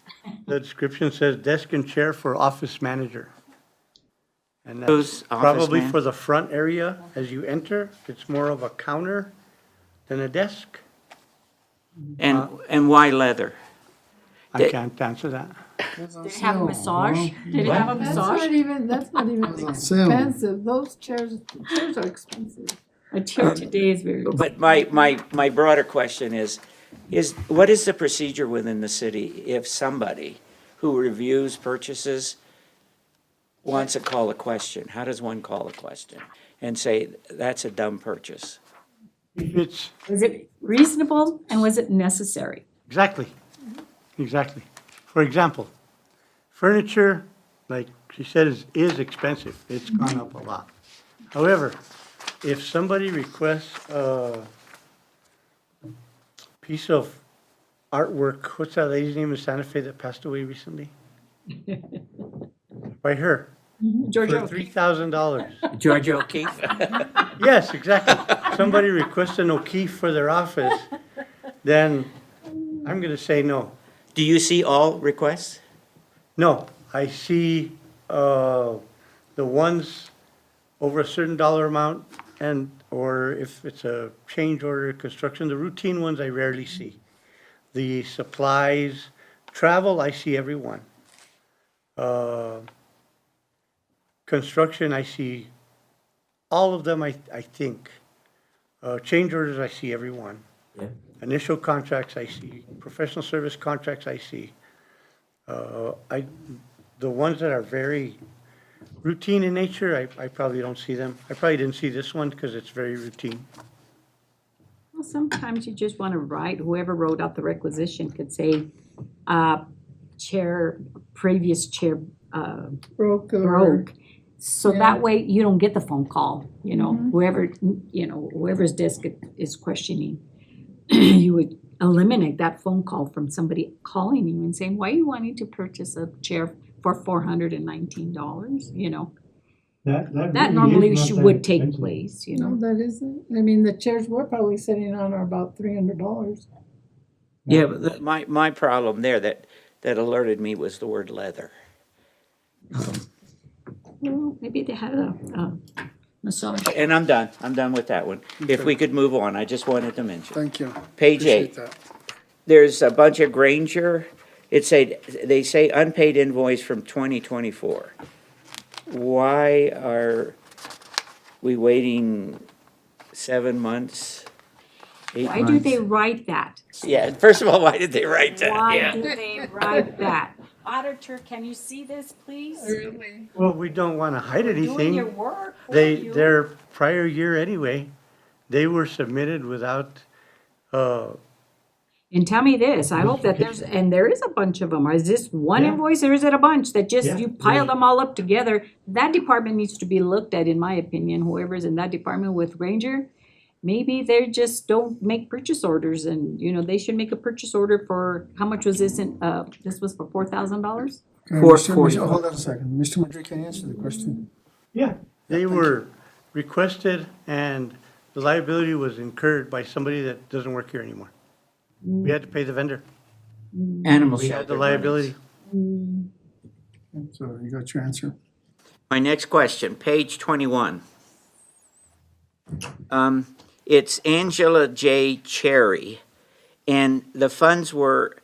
the description says desk and chair for office manager. And Who's that's office probably man? for the front area as you enter. It's more of a counter than a desk. And why leather? I can't answer that. Did it have a massage? Did it have a That's massage? not even on sale. expensive, those chairs are expensive. A chair today is very. But my broader question is what is the procedure within the city if somebody who reviews purchases wants to call a question? How does one call a question and say, that's a dumb purchase? If it's, Was it reasonable and was it necessary? exactly. For example, furniture, like she said, is expensive. It's gone up a lot. However, if somebody requests a piece of artwork, what's that lady's name in Santa Fe that passed away recently? By her, Georgia, for $3,000. Georgia O'Keeffe? Yes, exactly. Somebody requests an O'Keefe for their office, then I'm gonna say no. Do you see all requests? No, I see, the ones over a certain dollar amount and, or if it's a change order, construction, the routine ones I rarely see. The supplies, travel, I see every one. Construction, I see all of them, I think. Change orders, I see every one. Yeah. Initial contracts, I see. Professional service contracts, I see. The ones that are very routine in nature, I probably don't see them. I probably didn't see this one because it's very routine. Well, sometimes you just wanna write, whoever wrote out the requisition could say, chair, previous chair, Broke or, broke. So Yeah. that way you don't get the phone call, you know, whoever, whoever's desk is questioning. You would eliminate that phone call from somebody calling you and saying, why are you wanting to purchase a chair for $419, you know? That normally would take place, you no, know? that isn't, I mean, the chairs we're probably sitting on are about $300. Yeah, but my problem there that alerted me was the word leather. Well, maybe they had a massage. And I'm done with that one. If we could move on, I just wanted to mention. Thank you. Page Appreciate 8. that. There's a bunch of Granger, they say unpaid invoice from 2024. Why are we waiting 7 months, 8 months? Why do they write that? Yeah, first of all, why did they write that? Why Yeah. do they write that? Auditor, can you see this, please? Really? Well, we don't want to hide Doing your anything. work for you. Their prior year anyway, they were submitted without, And tell me this, I hope that there is a bunch of them. Is this one Yeah. invoice or is it a bunch that just, Yeah. you pile them all up together? That department needs to be looked at, in my opinion, whoever's in that department with Ranger. Maybe they just don't make purchase orders and, they should make a purchase order for, how much was this this was for $4,000? Hold on a second. Mr. Madrid, can you answer the question? yeah, they were requested and the liability was incurred by somebody that doesn't work here anymore. We had to pay the vendor. Animal We had the liability. So you got your answer. My next question, page 21. It's Angela J. Cherry, and the funds were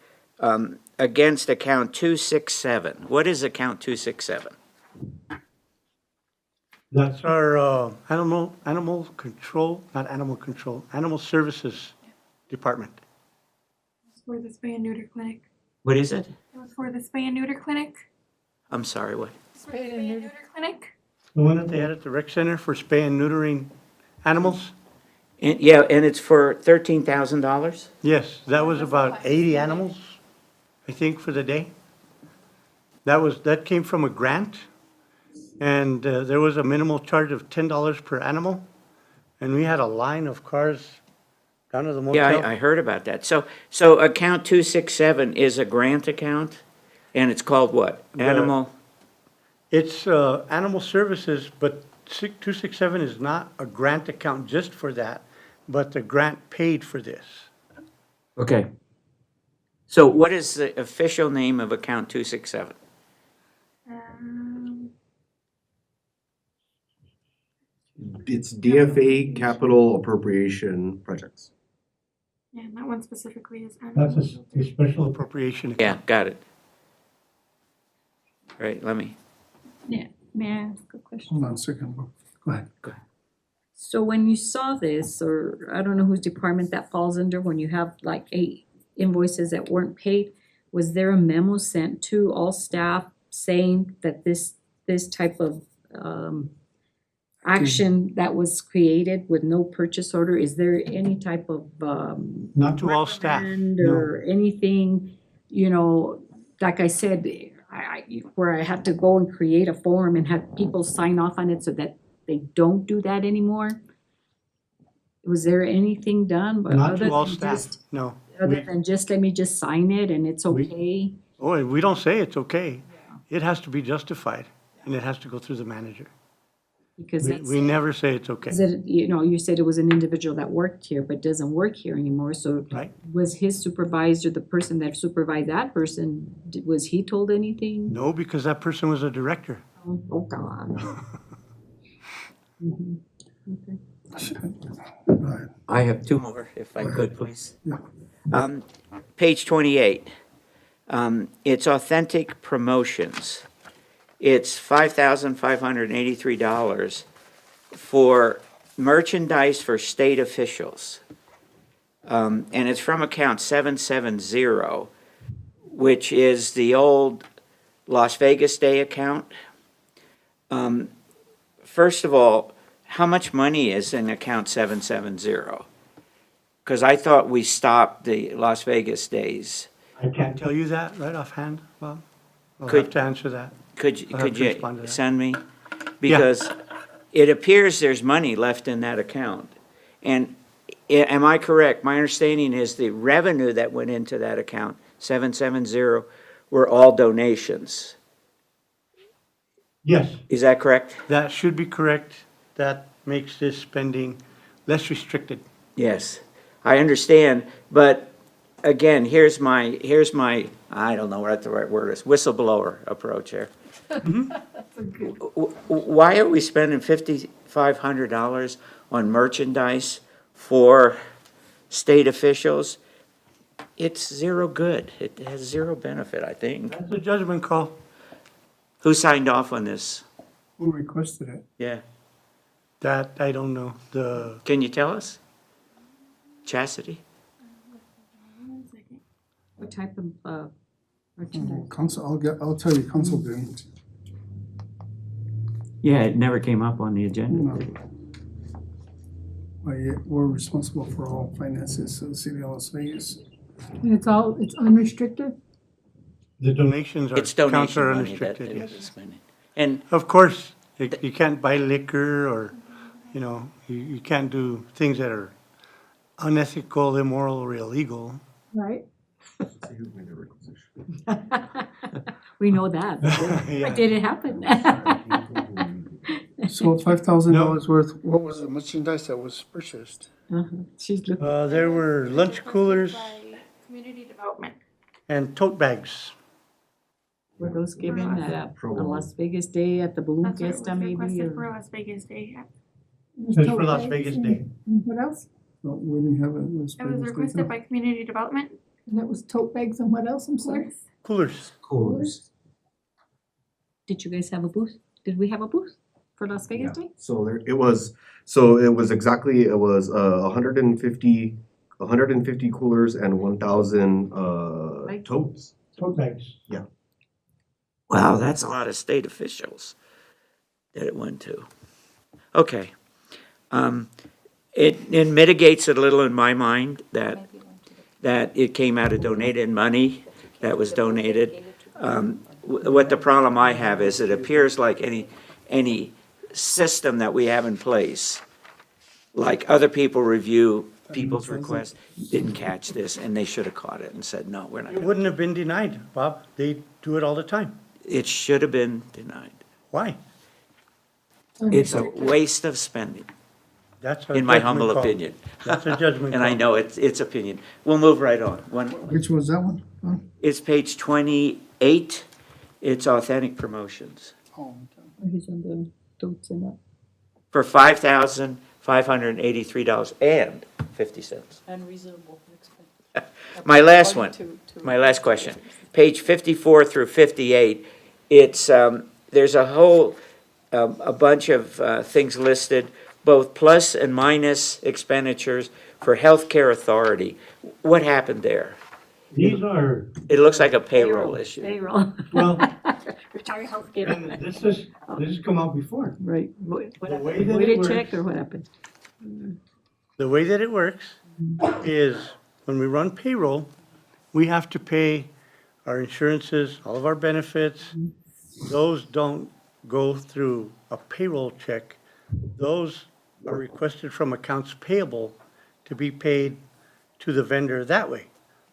against account 267. What is account 267? That's our animal services department. It's for the spay and neuter clinic. What is it? It was for the spay and neuter clinic. I'm sorry, what? For the spay and neuter clinic. The one that they had at the rec center for spay and neutering animals? And it's for $13,000? Yes, that was about 80 animals, I think, for the day. That came from a grant, and there was a minimal charge of $10 per animal, and we had a line of cars down to the Yeah, motel. I heard about that. So account 267 is a grant account, and it's called what? Animal? It's animal services, but 267 is not a grant account just for that, but the grant paid for this. Okay. So what is the official name of account 267? It's DFA Capital Appropriation Projects. Yeah, that one specifically is. That's a special appropriation account. Yeah, got it. All right, let me. Yeah, may I ask a question? Hold on a second. Go ahead. So when you saw this, or I don't know whose department that falls under, when you have like 8 invoices that weren't paid, was there a memo sent to all staff saying that this type of action that was created with no purchase order, is there any type of Not to all staff, reprimand no. or anything, like I said, where I had to go and create a form and have people sign off on it so that they don't do that anymore? Was there anything done? But Not other to all than staff, just- no. Other than just, let me just sign it and it's okay? Oh, and we don't say it's okay. It has to be justified, and it has to go through the manager. Because that's. We never say it's okay. Is it, you said it was an individual that worked here but doesn't work here anymore, so Right. was his supervisor, the person that supervised that person, was he told anything? No, because that person was a director. Oh, God. Mhm. Okay. I have two more, if I could, please. Yeah. Page 28. It's Authentic Promotions. It's $5,583 for merchandise for state officials. And it's from account 770, which is the old Las Vegas Day account. First of all, how much money is in account 770? Because I thought we stopped the Las Vegas Days. I can't tell you that right offhand, Bob. I'll Could- have to answer that. Could I'll have to you respond to that. send me? Because it appears there's money left in that account. And am I correct? My understanding is the revenue that went into that account, 770, were all donations. Yes, Is that correct? that should be correct. That makes this spending less restricted. Yes, I understand, but again, here's my, I don't know what the right word is, whistleblower approach here. Why are we spending $5,500 on merchandise for state officials? It's zero good. It has zero benefit, I think. That's a judgment call. Who signed off on this? Who requested it? Yeah, That, I don't know. can you tell us? Chastity? What type of, merchandise? Council, I'll tell you, council didn't. Yeah, it never came up on the agenda. No. We're responsible for all finances of the city of Las Vegas. And it's unrestricted? The donations It's are, counts donation are money that unrestricted, they yes. were spending. And Of course, you can't buy liquor or, you can't do things that are unethical, immoral, or illegal. Right. We know that, Yeah. but did it happen? So $5,000 worth, what was the merchandise that was purchased? She's looking. There were lunch coolers By community development. and tote bags. Were those given at a Las Vegas Day at the Balloon That's what it was Fiesta maybe? requested or- for Las Vegas Day. It's for Las Vegas Day. And what else? No, we didn't have it. It was requested by community development. And that was tote bags and what else, I'm sorry? Coolers. Coolers. Did you guys have a booth? Did we have a booth for Las Vegas Day? So it was 150 coolers and 1,000 Like- totes. Tote bags. wow, that's a lot of state officials that it went to. Okay. It mitigates it a little in my mind that it came out of donated money that was donated. What the problem I have is it appears like any system that we have in place, like other people review people's requests, didn't catch this, and they should have caught it and said, no, we're not It gonna. wouldn't have been denied, Bob. They do it all the time. It should have been denied. Why? It's a waste of spending, That's a in my judgment humble call. opinion. That's a judgment And I call. know it's opinion. We'll move right on. Which was that one? Huh? It's page 28. It's Authentic Promotions Oh, He's on the totes and that. for $5,583.50. Unreasonable. My last one, my last question. Page 54 through 58, it's, there's a whole, a bunch of things listed, both plus and minus expenditures for healthcare authority. What happened there? These are, It looks like a payroll issue. Payroll. well, Retire healthcare. and this has come out before. Right. What The happened? way that Voided it check works- or what happened? The way that it works is when we run payroll, we have to pay our insurances, all of our benefits. Those don't go through a payroll check. Those are requested from accounts payable to be paid to the vendor that way.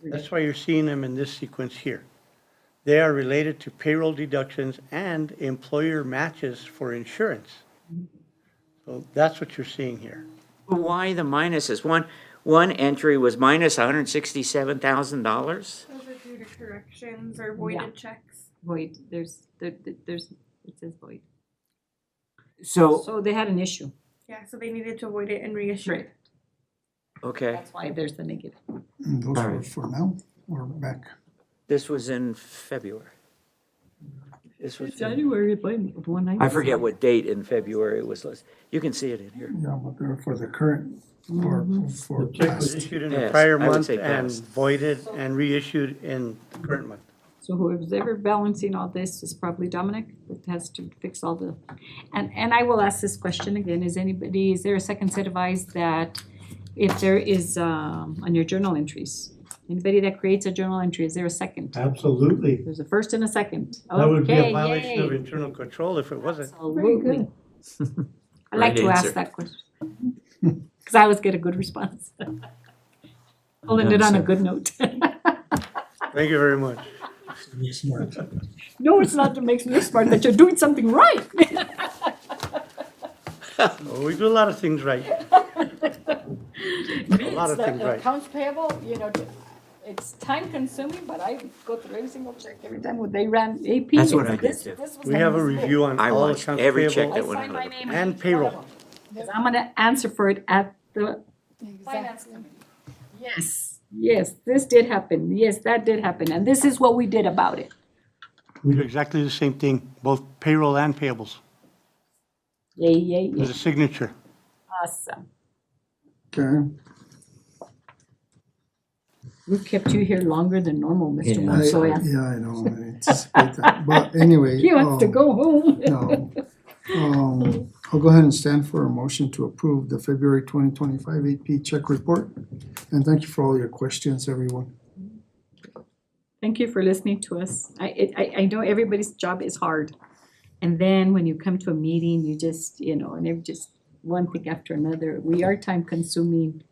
That's why you're seeing them in this sequence here. They are related to payroll deductions and employer matches for insurance. So that's what you're seeing here. Why the minuses? One entry was minus $167,000? Those are due to corrections or Yeah. voided checks. Void, there's, it says void. So, So they had an issue. Yeah, so they needed to void it and reissue it. okay, That's why there's the negative. And those All were right. for now, or back? this was in February. This was, January, but one I forget what date in February it was listed. You can see it in here. Yeah, but they're for the current, or for The check was past. issued in the Yes, prior I would month say and past. voided and reissued in the current month. So whoever's ever balancing all this is probably Dominic, that has to fix all the, and I will ask this question again, is there a second set of eyes that if there is, on your journal entries, anybody that creates a journal entry, is there a second? Absolutely. There's a first and a second. That would be Okay, a violation of yay. internal control if it wasn't. Absolutely. I like Right to ask answer. that question. Cause I always get a good response. I'll end it on a good note. Thank you very much. Smart. No, it's not that makes me smart, that you're doing something right. Oh, we do a lot of things right. A lot of things right. Accounts payable, you know, it's time consuming, but I go through every single check every time when they ran AP. That's what I this- did too. this was We my have a mistake. review on I all watched accounts every check payable that I went signed my name and each one of payroll. them, 'cause I'm gonna answer for it at the finance Exactly. committee. Yes, this did happen, yes, that did happen, and this is what we did about it. We do exactly the same thing, both payroll and payables. Yay, yay, There's yay, a signature. awesome. Okay, We've kept you here longer than normal, Mr. Yeah. Montoya. yeah, I know, I anticipate that, but anyway. He wants to go home. No. I'll go ahead and stand for a motion to approve the February 2025 AP check report. And thank you for all your questions, everyone. Thank you for listening to us. I know everybody's job is hard. And then when you come to a meeting, you just, you know, and it's just one thing after another. We are time consuming.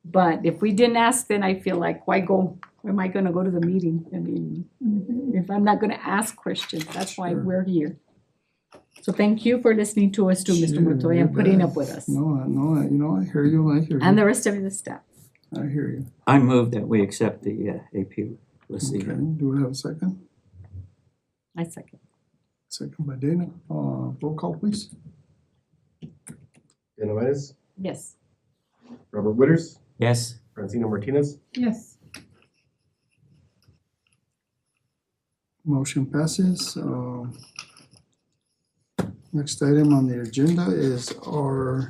But if we didn't ask, then I feel like, why go? Why am I gonna go to the meeting? I mean, if I'm not gonna ask questions, that's why Sure. we're here. So thank you for listening to us too, Mr. Sure, Montoya, you and putting bet. up with us. No, you know, I hear you, And the rest of the staff. I hear you. I move that we accept the AP Okay, listing. do we have a second? I second. Second by Dana. Roll call, please. Dana Menace, Yes. Robert Witters, Yes, Francina Martinez, Yes. Motion passes. Next item on the agenda is our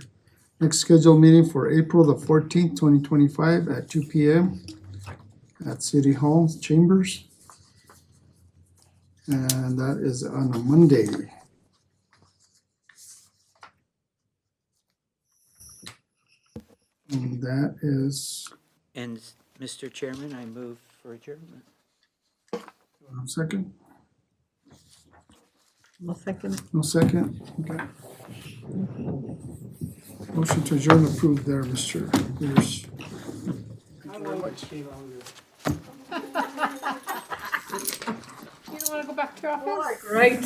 next scheduled meeting for April the 14th, 2025 at 2 p.m. at City Hall Chambers. And that is on a Monday. And that is, And Mr. Chairman, I move for adjournment. second? I'll second. No second? Okay. Motion to adjourn approved there, Mr. Pierce. You don't wanna go back to your office? Right.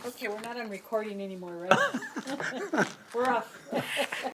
Okay, we're not on recording anymore, right? We're off.